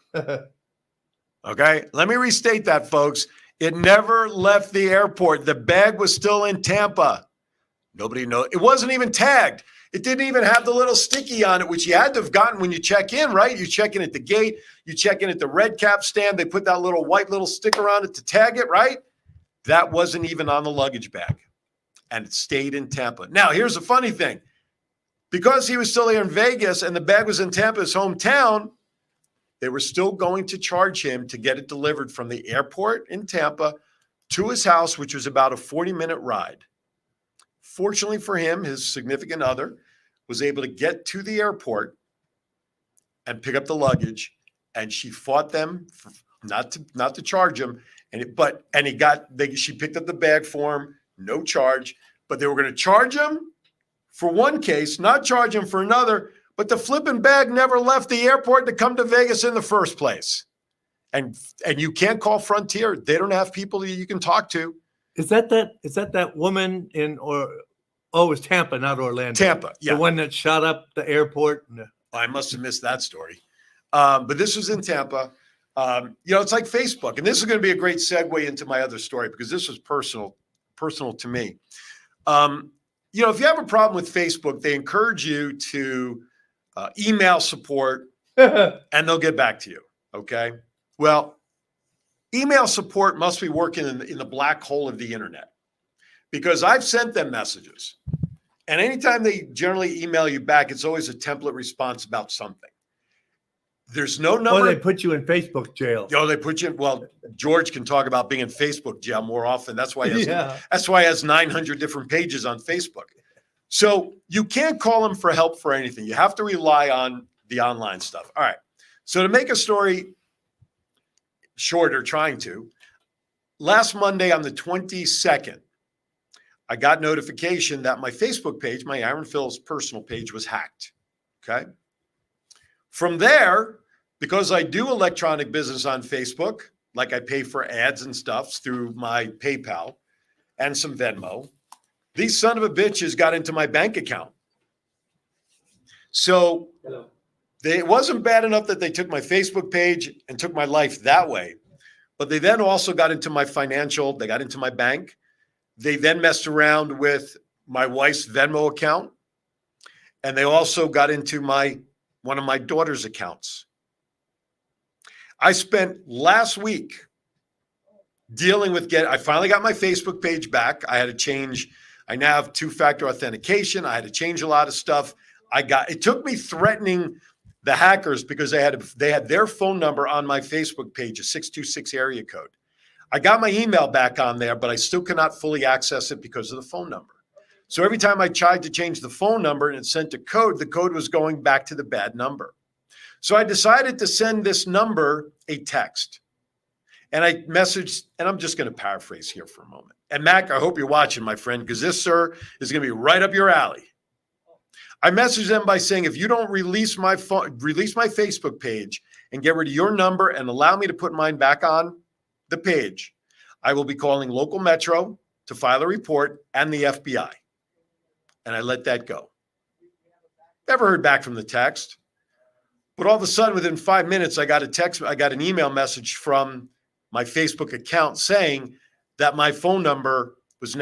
[SPEAKER 2] Okay, let me restate that, folks. It never left the airport. The bag was still in Tampa. Nobody knows. It wasn't even tagged. It didn't even have the little sticky on it, which you had to have gotten when you check in, right? You check in at the gate. You check in at the red cap stand. They put that little white little sticker on it to tag it, right? That wasn't even on the luggage bag. And it stayed in Tampa. Now, here's the funny thing. Because he was still here in Vegas and the bag was in Tampa, his hometown, they were still going to charge him to get it delivered from the airport in Tampa to his house, which was about a 40-minute ride. Fortunately for him, his significant other was able to get to the airport and pick up the luggage, and she fought them for not to charge him. She picked up the bag for him, no charge, but they were going to charge him for one case, not charge him for another. But the flipping bag never left the airport to come to Vegas in the first place. And you can't call Frontier. They don't have people that you can talk to.
[SPEAKER 3] Is that woman in it was Tampa, not Orlando.
[SPEAKER 2] Tampa, yeah.
[SPEAKER 3] The one that shot up the airport.
[SPEAKER 2] I must have missed that story. But this was in Tampa. It's like Facebook. And this is going to be a great segue into my other story because this was personal to me. If you have a problem with Facebook, they encourage you to email support and they'll get back to you. Okay. Well, email support must be working in the black hole of the internet because I've sent them messages and anytime they generally email you back, it's always a template response about something. There's no number.
[SPEAKER 3] Oh, they put you in Facebook jail.
[SPEAKER 2] They put you. Well, George can talk about being in Facebook jail more often. That's why he has 900 different pages on Facebook. So you can't call them for help for anything. You have to rely on the online stuff. All right. So to make a story shorter, last Monday on the 22nd, I got notification that my Facebook page, my Aaron Phillips personal page, was hacked. Okay. From there, because I do electronic business on Facebook, like I pay for ads and stuff through my PayPal and some Venmo. These son of a bitches got into my bank account. So it wasn't bad enough that they took my Facebook page and took my life that way, but they then also got into my they got into my bank. They then messed around with my wife's Venmo account, and they also got into one of my daughter's accounts. I spent last week dealing with I finally got my Facebook page back. I had to change. I now have two-factor authentication. I had to change a lot of stuff. It took me threatening the hackers because they had their phone number on my Facebook page, a 626 area code. I got my email back on there, but I still could not fully access it because of the phone number. So every time I tried to change the phone number and it sent a code, the code was going back to the bad number. So I decided to send this number a text. And I messaged, and I'm just going to paraphrase here for a moment. And Mac, I hope you're watching, my friend, because this, sir, is going to be right up your alley. I messaged them by saying, if you don't release my Facebook page and get rid of your number and allow me to put mine back on the page, I will be calling local Metro to file a report and the FBI. And I let that go. Never heard back from the text. But all of a sudden, within 5 minutes, I got an email message from my Facebook account saying that the phone number was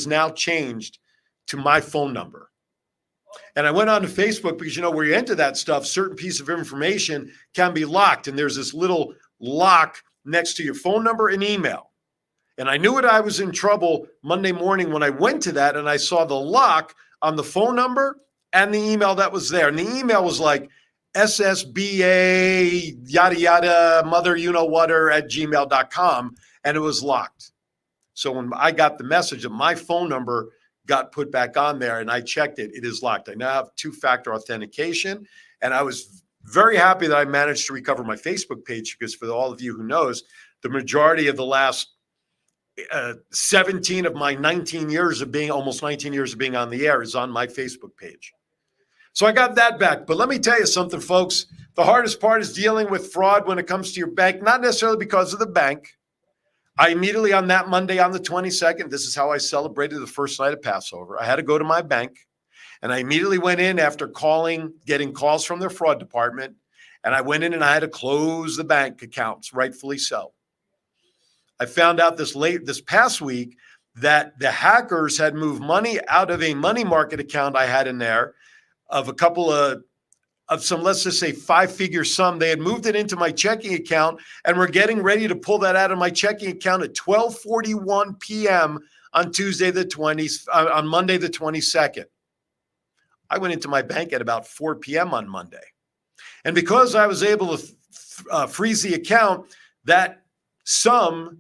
[SPEAKER 2] now changed to my phone number. And I went on to Facebook because, where you enter that stuff, certain piece of information can be locked. And there's this little lock next to your phone number and email. And I knew I was in trouble Monday morning when I went to that and I saw the lock on the phone number and the email that was there. And the email was like SSBA, yada, yada, mother, @gmail.com. And it was locked. So when I got the message that my phone number got put back on there and I checked it, it is locked. I now have two-factor authentication. And I was very happy that I managed to recover my Facebook page because for all of you who knows, the majority of the last 17 of my 19 years of being on the air is on my Facebook page. So I got that back. But let me tell you something, folks. The hardest part is dealing with fraud when it comes to your bank, not necessarily because of the bank. I immediately on that Monday on the 22nd, this is how I celebrated the first night of Passover. I had to go to my bank and I immediately went in after getting calls from their fraud department. And I went in and I had to close the bank accounts, rightfully so. I found out this past week that the hackers had moved money out of a money market account I had in there of a couple of some, let's just say 5-figure sum. They had moved it into my checking account and were getting ready to pull that out of my checking account at 12:41 p.m. on on Monday, the 22nd. I went into my bank at about 4 p.m. on Monday. And because I was able to freeze the account, that sum,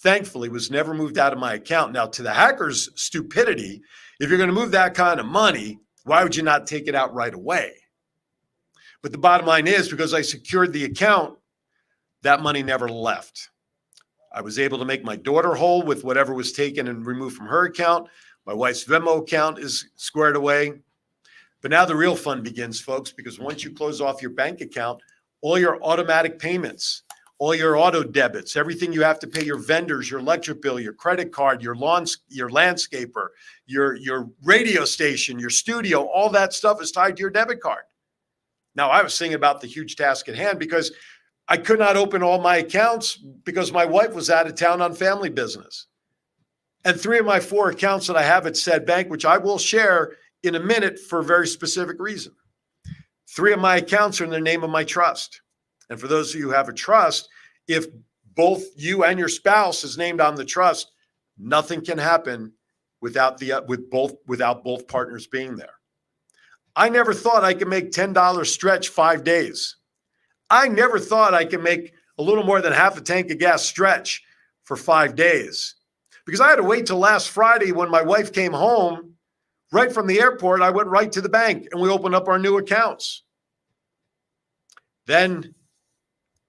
[SPEAKER 2] thankfully, was never moved out of my account. Now, to the hackers' stupidity, if you're going to move that kind of money, why would you not take it out right away? But the bottom line is, because I secured the account, that money never left. I was able to make my daughter whole with whatever was taken and removed from her account. My wife's Venmo account is squared away. But now the real fun begins, folks, because once you close off your bank account, all your automatic payments, all your auto debits, everything you have to pay your vendors, your electric bill, your credit card, your landscaper, your radio station, your studio, all that stuff is tied to your debit card. Now, I was thinking about the huge task at hand because I could not open all my accounts because my wife was out of town on family business. And 3 of my 4 accounts that I have at said bank, which I will share in a minute for a very specific reason. 3 of my accounts are in the name of my trust. And for those of you who have a trust, if both you and your spouse is named on the trust, nothing can happen without both partners being there. I never thought I could make $10 stretch 5 days. I never thought I could make a little more than half a tank of gas stretch for 5 days. Because I had to wait till last Friday when my wife came home. Right from the airport, I went right to the bank and we opened up our new accounts. Then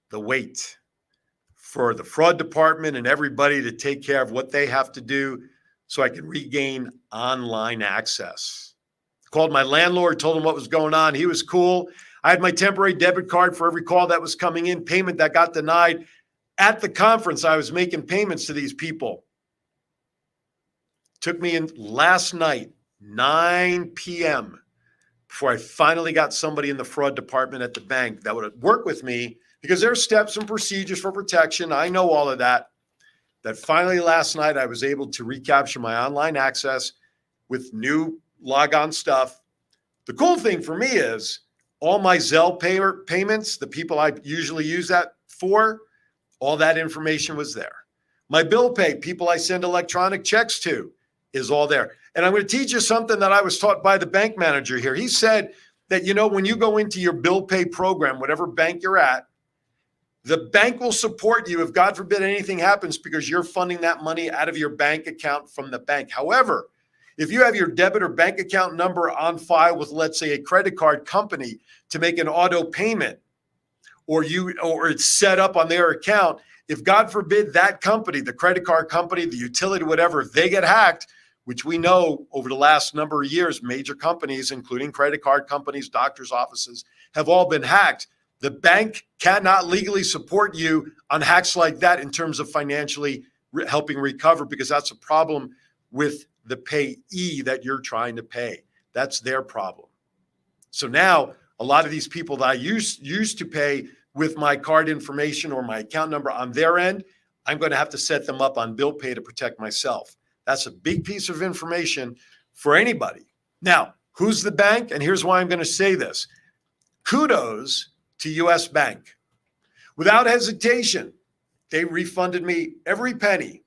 [SPEAKER 2] the wait for the fraud department and everybody to take care of what they have to do so I can regain online access. Called my landlord, told him what was going on. He was cool. I had my temporary debit card for every call that was coming in, payment that got denied. At the conference, I was making payments to these people. Took me in last night, 9 p.m., before I finally got somebody in the fraud department at the bank that would work with me, because there are steps and procedures for protection. I know all of that. That finally last night I was able to recapture my online access with new logon stuff. The cool thing for me is all my Zelle payments, the people I usually use that for, all that information was there. My bill pay, people I send electronic checks to, is all there. And I'm going to teach you something that I was taught by the bank manager here. He said that, when you go into your bill pay program, whatever bank you're at, the bank will support you if, God forbid, anything happens because you're funding that money out of your bank account from the bank. However, if you have your debit or bank account number on file with, let's say, a credit card company to make an auto payment, or it's set up on their account, if, God forbid, that company, the credit card company, the utility, whatever, if they get hacked, which we know over the last number of years, major companies, including credit card companies, doctors' offices, have all been hacked. The bank cannot legally support you on hacks like that in terms of financially helping recover, because that's a problem with the payee that you're trying to pay. That's their problem. So now a lot of these people that I used to pay with my card information or my account number on their end, I'm going to have to set them up on bill pay to protect myself. That's a big piece of information for anybody. Now, who's the bank? And here's why I'm going to say this. Kudos to US Bank. Without hesitation, they refunded me every penny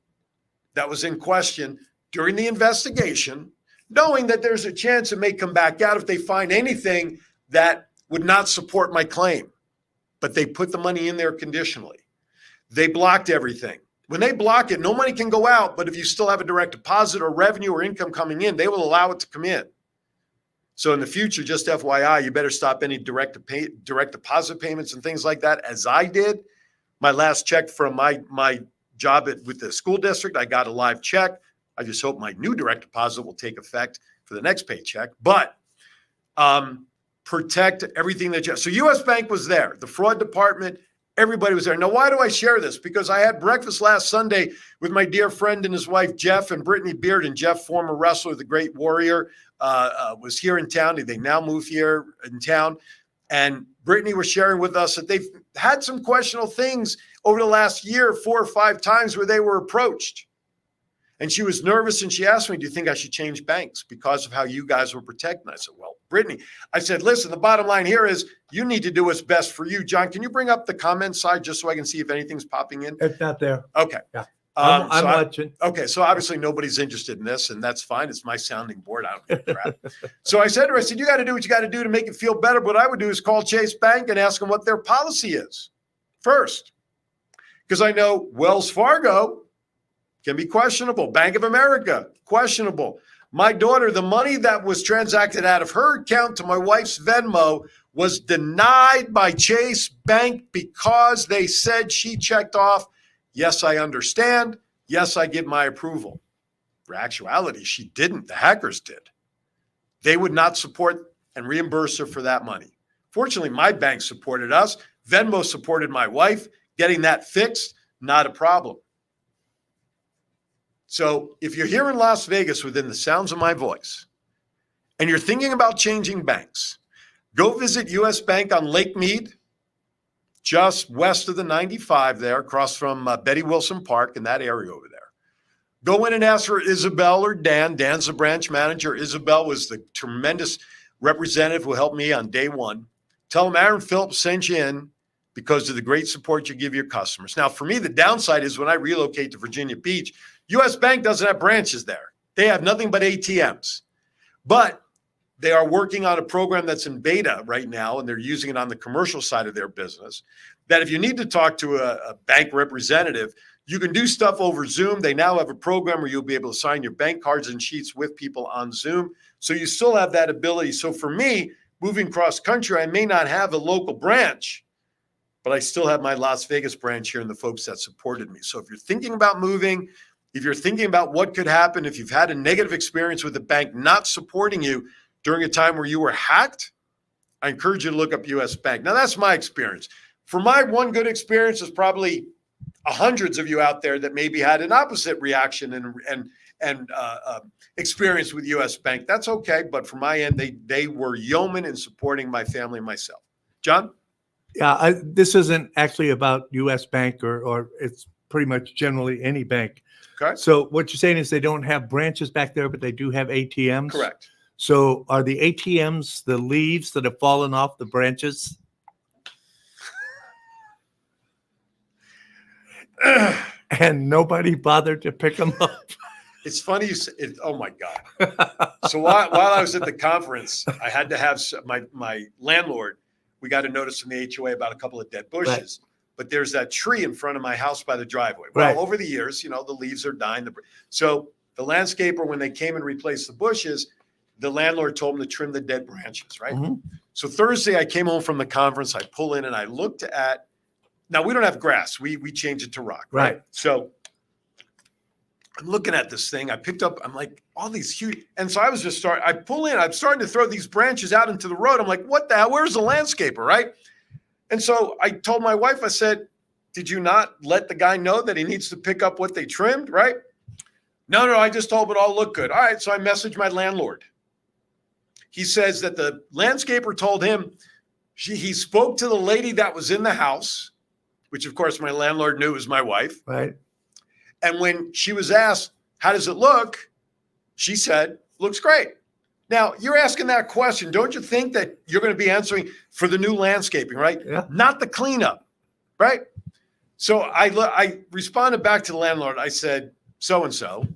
[SPEAKER 2] that was in question during the investigation, knowing that there's a chance it may come back out if they find anything that would not support my claim. But they put the money in there conditionally. They blocked everything. When they block it, no money can go out, but if you still have a direct deposit or revenue or income coming in, they will allow it to come in. So in the future, just FYI, you better stop any direct deposit payments and things like that, as I did. My last check from my job with the school district, I got a live check. I just hope my new direct deposit will take effect for the next paycheck. But protect everything that you have. So US Bank was there. The fraud department, everybody was there. Now, why do I share this? Because I had breakfast last Sunday with my dear friend and his wife, Jeff and Brittany Beard. And Jeff, former wrestler, the Great Warrior, was here in town. They now moved here in town. And Brittany was sharing with us that they've had some questionable things over the last year, 4 or 5 times where they were approached. And she was nervous, and she asked me, do you think I should change banks because of how you guys were protecting? I said, well, Brittany, I said, listen, the bottom line here is you need to do what's best for you. John, can you bring up the comment side just so I can see if anything's popping in?
[SPEAKER 3] It's not there.
[SPEAKER 2] Okay.
[SPEAKER 3] Yeah. I'm watching.
[SPEAKER 2] Okay, so obviously nobody's interested in this, and that's fine. It's my sounding board. I don't give a crap. So I said to her, I said, you got to do what you got to do to make it feel better. What I would do is call Chase Bank and ask them what their policy is first. Because I know Wells Fargo can be questionable. Bank of America, questionable. My daughter, the money that was transacted out of her account to my wife's Venmo was denied by Chase Bank because they said she checked off, yes, I understand. Yes, I give my approval. For actuality, she didn't. The hackers did. They would not support and reimburse her for that money. Fortunately, my bank supported us. Venmo supported my wife. Getting that fixed, not a problem. So if you're here in Las Vegas within the sounds of my voice and you're thinking about changing banks, go visit US Bank on Lake Mead, just west of the 95 there, across from Betty Wilson Park in that area over there. Go in and ask for Isabel or Dan. Dan's the branch manager. Isabel was the tremendous representative who helped me on day one. Tell them Aaron Phillips sent you in because of the great support you give your customers. Now, for me, the downside is when I relocate to Virginia Beach, US Bank doesn't have branches there. They have nothing but ATMs. But they are working on a program that's in beta right now, and they're using it on the commercial side of their business, that if you need to talk to a bank representative, you can do stuff over Zoom. They now have a program where you'll be able to sign your bank cards and sheets with people on Zoom. So you still have that ability. So for me, moving cross country, I may not have a local branch, but I still have my Las Vegas branch here and the folks that supported me. So if you're thinking about moving, if you're thinking about what could happen, if you've had a negative experience with the bank not supporting you during a time where you were hacked, I encourage you to look up U.S. Bank. Now, that's my experience. For my one good experience, there's probably hundreds of you out there that maybe had an opposite reaction and experience with U.S. Bank. That's okay. But from my end, they were yeomen in supporting my family and myself. John?
[SPEAKER 3] Yeah, this isn't actually about U.S. Bank or it's pretty much generally any bank.
[SPEAKER 2] Okay.
[SPEAKER 3] So what you're saying is they don't have branches back there, but they do have ATMs?
[SPEAKER 2] Correct.
[SPEAKER 3] So are the ATMs the leaves that have fallen off the branches? And nobody bothered to pick them up?
[SPEAKER 2] It's funny you say it. Oh, my God. So while I was at the conference, I had to have my landlord, we got a notice from the HOA about a couple of dead bushes. Right. But there's that tree in front of my house by the driveway. Well, right. Over the years, the leaves are dying. So the landscaper, when they came and replaced the bushes, the landlord told him to trim the dead branches, right? Mm-hmm. So Thursday, I came home from the conference. I pull in and I looked at, now we don't have grass. We change it to rock, right? So I'm looking at this thing. I picked up, I'm like, all these huge, and so I was just I pull in, I'm starting to throw these branches out into the road. I'm like, what the hell? Where's the landscaper, right? And so I told my wife, I said, did you not let the guy know that he needs to pick up what they trimmed, right? No, I just told him it all looked good. All right, so I messaged my landlord. He says that the landscaper told him he spoke to the lady that was in the house, which of course my landlord knew was my wife.
[SPEAKER 3] Right.
[SPEAKER 2] And when she was asked, how does it look? She said, looks great. Now, you're asking that question. Don't you think that you're going to be answering for the new landscaping, right?
[SPEAKER 3] Yeah.
[SPEAKER 2] Not the cleanup, right? So I responded back to the landlord. I said, so-and-so.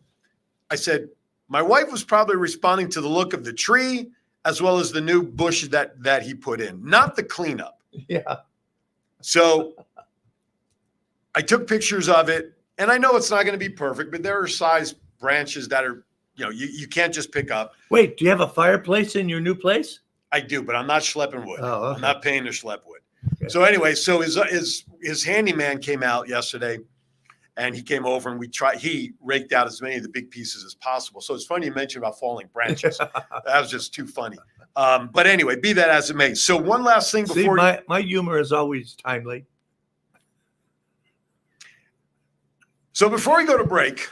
[SPEAKER 2] I said, my wife was probably responding to the look of the tree as well as the new bush that he put in, not the cleanup.
[SPEAKER 3] Yeah.
[SPEAKER 2] So I took pictures of it, and I know it's not going to be perfect, but there are size branches that are, you can't just pick up.
[SPEAKER 3] Wait, do you have a fireplace in your new place?
[SPEAKER 2] I do, but I'm not schlepping wood.
[SPEAKER 3] Oh, okay.
[SPEAKER 2] I'm not paying to schlep wood. Okay. So anyway, so his handyman came out yesterday, and he came over and he raked out as many of the big pieces as possible. So it's funny you mentioned about falling branches. That was just too funny. But anyway, be that as it may. So one last thing before
[SPEAKER 3] my humor is always timely.
[SPEAKER 2] So before we go to break,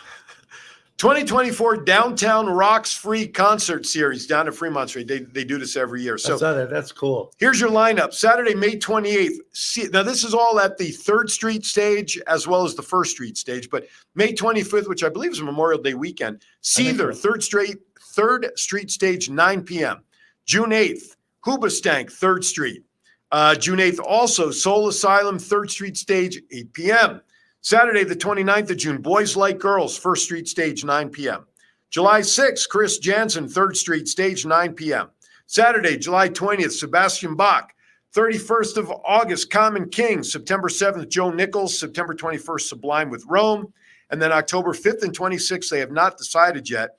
[SPEAKER 2] 2024 Downtown Rocks Free Concert Series down at Fremont Street. They do this every year. So
[SPEAKER 3] that's cool.
[SPEAKER 2] Here's your lineup. Saturday, May 28th. Now, this is all at the 3rd Street stage as well as the 1st Street stage. But May 25th, which I believe is Memorial Day weekend, Seether, 3rd Street stage, 9 p.m. June 8th, Hoobastank, 3rd Street. June 8th, also Soul Asylum, 3rd Street stage, 8 p.m. Saturday, the 29th of June, Boys Like Girls, 1st Street stage, 9 p.m. July 6th, Chris Jansen, 3rd Street stage, 9 p.m. Saturday, July 20th, Sebastian Bach. 31st of August, Common King. September 7th, Joe Nichols. September 21st, Sublime with Rome. And then October 5th and 26th, they have not decided yet.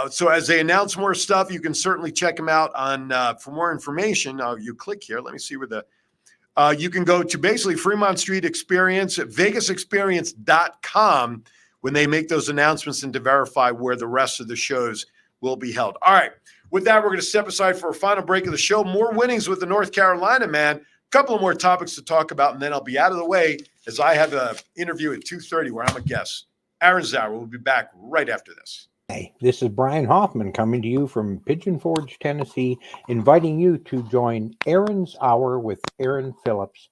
[SPEAKER 2] So as they announce more stuff, you can certainly check them out on for more information. You click here. Let me see where you can go to basically Fremont Street Experience at VegasExperience.com when they make those announcements and to verify where the rest of the shows will be held. All right. With that, we're going to step aside for a final break of the show. More winnings with the North Carolina man. A couple of more topics to talk about, and then I'll be out of the way as I have an interview at 2:30 where I'm a guest. Aaron Zauer will be back right after this.
[SPEAKER 7] Hey, this is Brian Hoffman coming to you from Pigeon Forge, Tennessee, inviting you to join Aaron's Hour with Aaron Phillips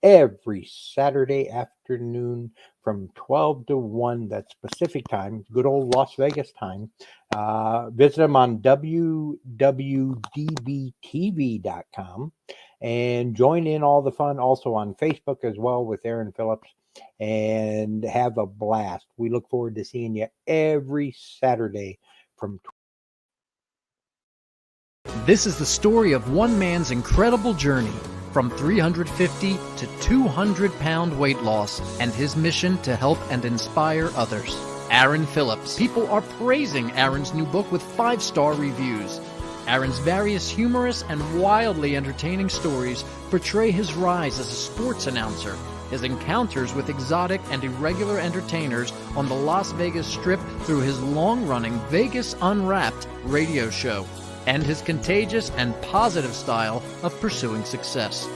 [SPEAKER 7] every Saturday afternoon from 12 to 1. That's Pacific time, good old Las Vegas time. Visit him on WWDBTV.com and join in all the fun also on Facebook as well with Aaron Phillips. And have a blast. We look forward to seeing you every Saturday from.
[SPEAKER 8] This is the story of one man's incredible journey from 350 to 200-pound weight loss and his mission to help and inspire others. Aaron Phillips. People are praising Aaron's new book with 5-star reviews. Aaron's various humorous and wildly entertaining stories portray his rise as a sports announcer, his encounters with exotic and irregular entertainers on the Las Vegas Strip through his long-running Vegas Unwrapped radio show. and his contagious and positive style of pursuing success.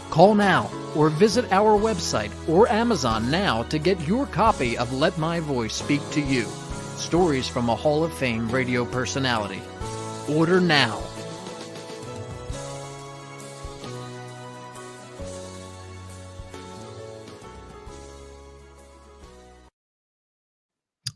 [SPEAKER 8] Call now or visit our website or Amazon now to get your copy of Let My Voice Speak to You, stories from a Hall of Fame radio personality. Order now.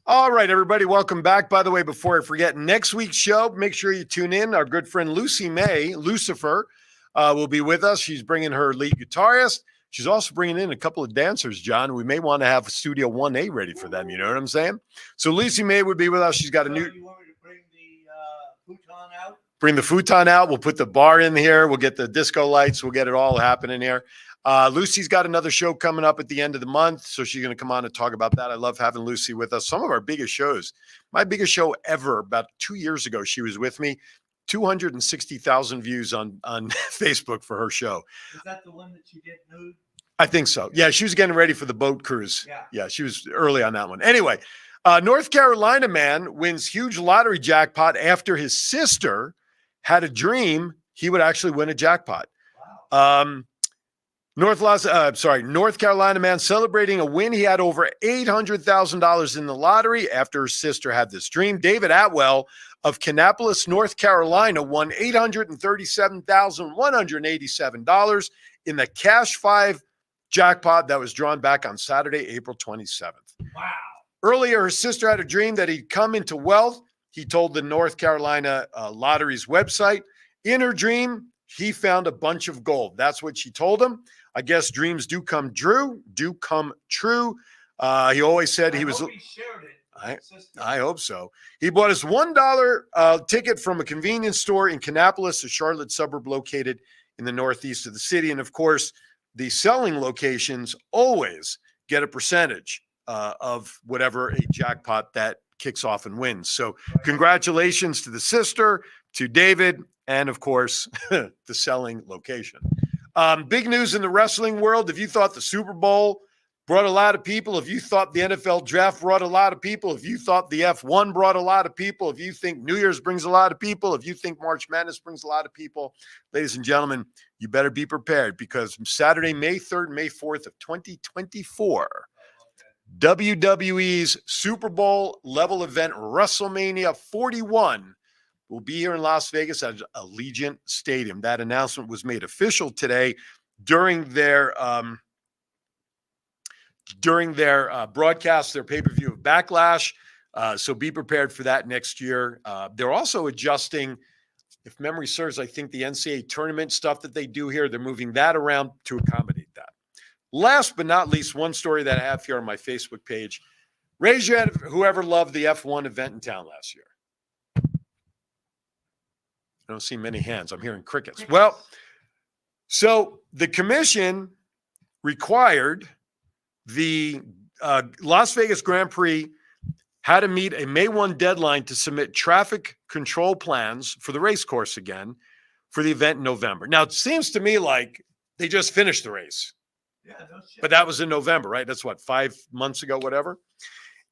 [SPEAKER 2] All right, everybody, welcome back. By the way, before I forget, next week's show, make sure you tune in. Our good friend Lucy May, Lucifer, will be with us. She's bringing her lead guitarist. She's also bringing in a couple of dancers, John. We may want to have Studio 1A ready for them. You know what I'm saying? So Lucy May would be with us. She's got a new...
[SPEAKER 3] You want me to bring the futon out?
[SPEAKER 2] Bring the futon out. We'll put the bar in here. We'll get the disco lights. We'll get it all happening here. Lucy's got another show coming up at the end of the month, so she's going to come on and talk about that. I love having Lucy with us. Some of our biggest shows, my biggest show ever, about 2 years ago, she was with me. 260,000 views on Facebook for her show.
[SPEAKER 3] Is that the one that she did nude?
[SPEAKER 2] I think so. Yeah, she was getting ready for the boat cruise. Yeah, she was early on that one. Anyway, North Carolina man wins huge lottery jackpot after his sister had a dream he would actually win a jackpot. Wow. North Carolina man celebrating a win. He had over $800,000 in the lottery after his sister had this dream. David Atwell of Kannapolis, North Carolina, won $837,187 in the Cash 5 jackpot that was drawn back on Saturday, April 27th.
[SPEAKER 3] Wow.
[SPEAKER 2] Earlier, her sister had a dream that he'd come into wealth. He told the North Carolina Lottery's website. In her dream, he found a bunch of gold. That's what she told him. I guess dreams do come true. He always said he was.
[SPEAKER 3] He shared it.
[SPEAKER 2] I hope so. He bought his $1 ticket from a convenience store in Kannapolis, a Charlotte suburb located in the northeast of the city. And of course, the selling locations always get a percentage of whatever a jackpot that kicks off and wins. So congratulations to the sister, to David, and of course, the selling location. Big news in the wrestling world. If you thought the Super Bowl brought a lot of people, if you thought the NFL draft brought a lot of people, if you thought the F1 brought a lot of people, if you think New Year's brings a lot of people, if you think March Madness brings a lot of people, ladies and gentlemen, you better be prepared, because Saturday, May 3rd, May 4th of 2024, WWE's Super Bowl level event, WrestleMania 41, will be here in Las Vegas at Allegiant Stadium. That announcement was made official today during their broadcast, their pay-per-view of Backlash. So be prepared for that next year. They're also adjusting, if memory serves, I think the NCAA tournament stuff that they do here, they're moving that around to accommodate that. Last but not least, one story that I have here on my Facebook page. Raise your hand if whoever loved the F1 event in town last year. I don't see many hands. I'm hearing crickets. Well, so the commission required the Las Vegas Grand Prix had to meet a May 1 deadline to submit traffic control plans for the race course again for the event in November. Now, it seems to me like they just finished the race.
[SPEAKER 3] Yeah, no shit.
[SPEAKER 2] But that was in November, right? That's what, 5 months ago, whatever.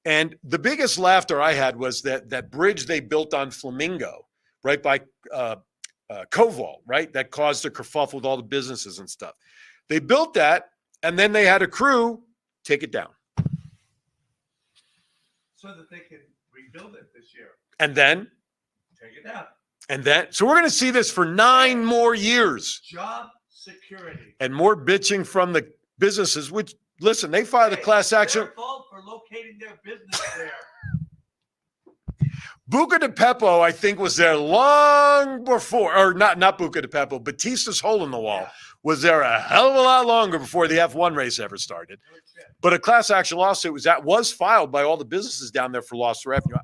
[SPEAKER 2] And the biggest laughter I had was that bridge they built on Flamingo, right by Koval, right? That caused a kerfuffle with all the businesses and stuff. They built that, and then they had a crew take it down.
[SPEAKER 3] So that they can rebuild it this year.
[SPEAKER 2] And then?
[SPEAKER 3] Take it down.
[SPEAKER 2] And then, so we're going to see this for 9 more years.
[SPEAKER 3] Job security.
[SPEAKER 2] And more bitching from the businesses, which, listen, they filed a class action.
[SPEAKER 3] Their fault for locating their business there.
[SPEAKER 2] Buca de Beppo, I think, was there long before, or not Buca de Beppo, Batista's hole in the wall was there a hell of a lot longer before the F1 race ever started. But a class action lawsuit was filed by all the businesses down there for lost revenue.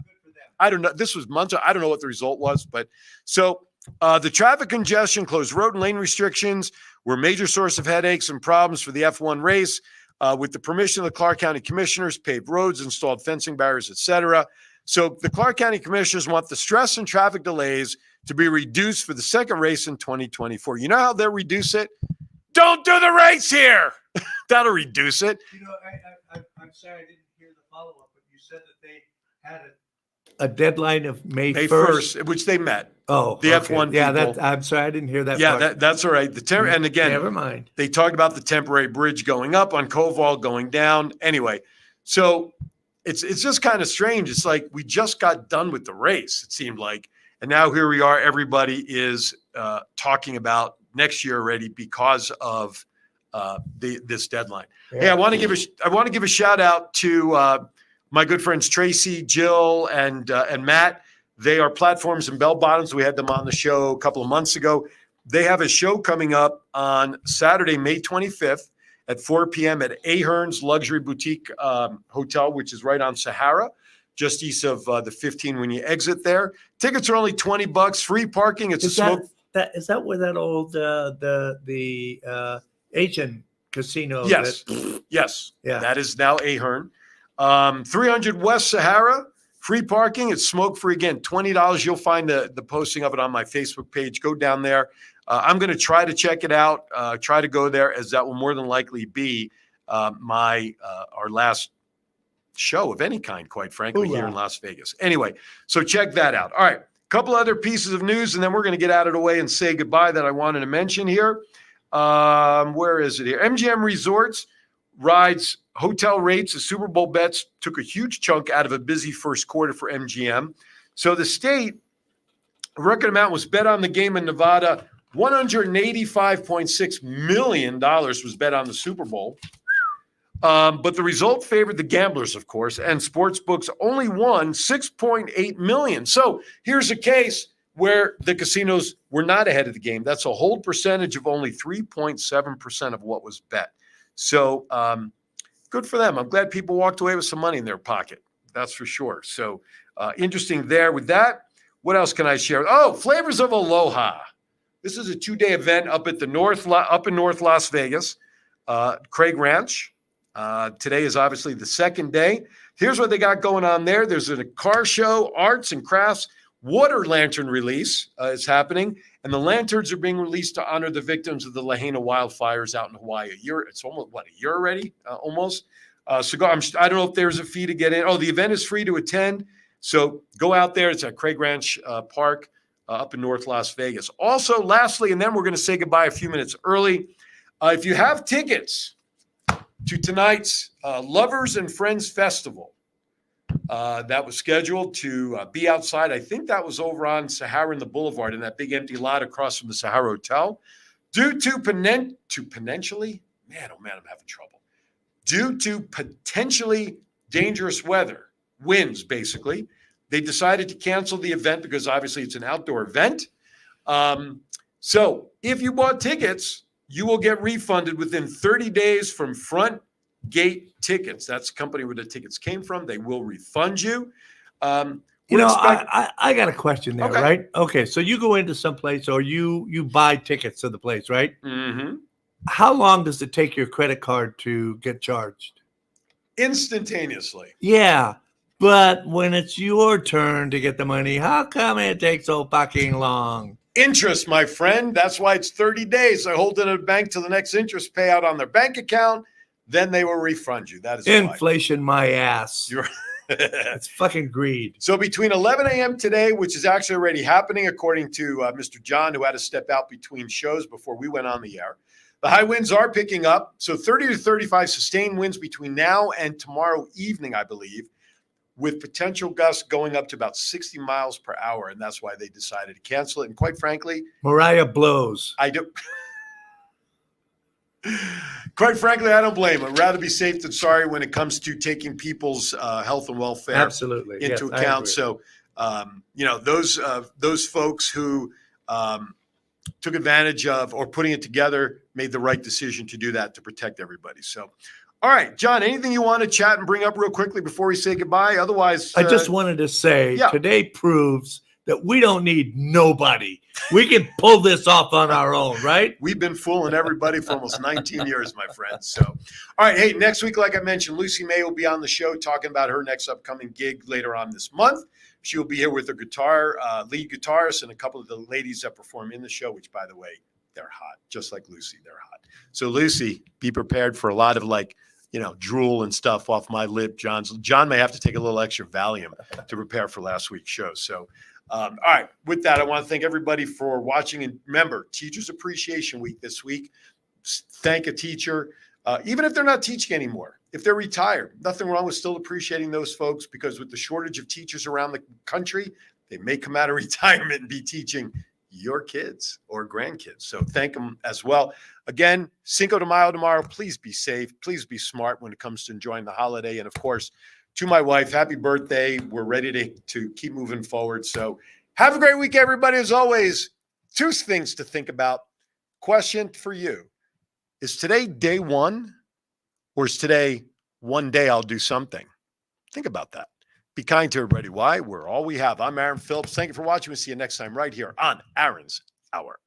[SPEAKER 2] I don't know. This was months. I don't know what the result was, but so the traffic congestion, closed road and lane restrictions were a major source of headaches and problems for the F1 race. With the permission of the Clark County Commissioners, paved roads, installed fencing barriers, etc. So the Clark County Commissioners want the stress and traffic delays to be reduced for the second race in 2024. You know how they'll reduce it? Don't do the race here. That'll reduce it.
[SPEAKER 3] You know, I'm sorry I didn't hear the follow-up, but you said that they had a deadline of May
[SPEAKER 2] May
[SPEAKER 3] 1st?
[SPEAKER 2] 1st, which they met.
[SPEAKER 3] Oh,
[SPEAKER 2] The
[SPEAKER 3] okay.
[SPEAKER 2] F1
[SPEAKER 3] Yeah,
[SPEAKER 2] people.
[SPEAKER 3] I'm sorry, I didn't hear that.
[SPEAKER 2] Yeah,
[SPEAKER 3] part.
[SPEAKER 2] that's all right. And again,
[SPEAKER 3] never mind.
[SPEAKER 2] They talked about the temporary bridge going up on Koval, going down. Anyway, so it's just kind of strange. It's like we just got done with the race, it seemed like. And now here we are. Everybody is talking about next year already because of this deadline. Yeah. Hey, I want to give a shout out to my good friends Tracy, Jill, and Matt. They are Platforms and Bell Bottoms. We had them on the show a couple of months ago. They have a show coming up on Saturday, May 25th at 4 p.m. at Ahern's Luxury Boutique Hotel, which is right on Sahara, just east of the 15 when you exit there. Tickets are only $20, free parking. It's
[SPEAKER 3] Is that where that old the Asian casino?
[SPEAKER 2] Yes, yes. Yeah, that is now Ahern. 300 West Sahara. Free parking. It's smoke free again. $20. You'll find the posting of it on my Facebook page. Go down there. I'm going to try to check it out. Try to go there, as that will more than likely be our last show of any kind, quite frankly, here in Las Vegas. Anyway, so check that out. All right, a couple other pieces of news, and then we're going to get out of the way and say goodbye that I wanted to mention here. Where is it here? MGM Resorts rides hotel rates. The Super Bowl bets took a huge chunk out of a busy first quarter for MGM. So the state record amount was bet on the game in Nevada. $185.6 million was bet on the Super Bowl. But the result favored the gamblers, of course, and sports books only won $6.8 million. So here's a case where the casinos were not ahead of the game. That's a hold percentage of only 3.7% of what was bet. So good for them. I'm glad people walked away with some money in their pocket. That's for sure. So interesting there with that. What else can I share? Oh, Flavors of Aloha. This is a 2-day event up in North Las Vegas, Craig Ranch. Today is obviously the second day. Here's what they got going on there. There's a car show, arts and crafts, water lantern release is happening, and the lanterns are being released to honor the victims of the Lahaina wildfires out in Hawaii. It's almost a year already, almost. So go. I don't know if there's a fee to get in. Oh, the event is free to attend. So go out there. It's at Craig Ranch Park up in North Las Vegas. Also, lastly, and then we're going to say goodbye a few minutes early. If you have tickets to tonight's Lovers and Friends Festival, that was scheduled to be outside. I think that was over on Sahara and the Boulevard in that big empty lot across from the Sahara Hotel. Due to potentially, I'm having trouble. Due to potentially dangerous weather, winds basically, they decided to cancel the event because obviously it's an outdoor event. So if you bought tickets, you will get refunded within 30 days from Front Gate Tickets. That's the company where the tickets came from. They will refund you.
[SPEAKER 3] I got a question there, okay. Right? Okay, so you go into some place or you buy tickets to the place, right?
[SPEAKER 2] Mm-hmm.
[SPEAKER 3] How long does it take your credit card to get charged?
[SPEAKER 2] Instantaneously.
[SPEAKER 3] Yeah, but when it's your turn to get the money, how come it takes so fucking long?
[SPEAKER 2] Interest, my friend. That's why it's 30 days. I hold it at a bank till the next interest payout on their bank account. Then they will refund you. That is
[SPEAKER 3] inflation, my ass. It's fucking greed.
[SPEAKER 2] So between 11 a.m. today, which is actually already happening, according to Mr. John, who had to step out between shows before we went on the air, the high winds are picking up. So 30 to 35 sustained winds between now and tomorrow evening, I believe, with potential gusts going up to about 60 miles per hour. And that's why they decided to cancel it. And quite frankly,
[SPEAKER 3] Mariah blows.
[SPEAKER 2] I do. Quite frankly, I don't blame them. I'd rather be safe than sorry when it comes to taking people's health and welfare into account. So, those folks who took advantage of or putting it together made the right decision to do that to protect everybody. So, all right, John, anything you want to chat and bring up real quickly before we say goodbye? Otherwise,
[SPEAKER 3] I just wanted to say today proves that we don't need nobody. We can pull this off on our own, right?
[SPEAKER 2] We've been fooling everybody for almost 19 years, my friends. So, all right. Hey, next week, like I mentioned, Lucy May will be on the show talking about her next upcoming gig later on this month. She will be here with her lead guitarist and a couple of the ladies that perform in the show, which, by the way, they're hot, just like Lucy. They're hot. So, Lucy, be prepared for a lot of drool and stuff off my lip. John may have to take a little extra Valium to prepare for last week's show. So, all right. With that, I want to thank everybody for watching. And remember, Teachers Appreciation Week this week. Thank a teacher, even if they're not teaching anymore. If they're retired, nothing wrong with still appreciating those folks, because with the shortage of teachers around the country, they may come out of retirement and be teaching your kids or grandkids. So thank them as well. Again, Cinco de Mayo tomorrow. Please be safe. Please be smart when it comes to enjoying the holiday. And of course, to my wife, happy birthday. We're ready to keep moving forward. So have a great week, everybody. As always, 2 things to think about. Question for you. Is today day one, or is today one day I'll do something? Think about that. Be kind to everybody. Why? We're all we have. I'm Aaron Phillips. Thank you for watching. We'll see you next time right here on Aaron's Hour.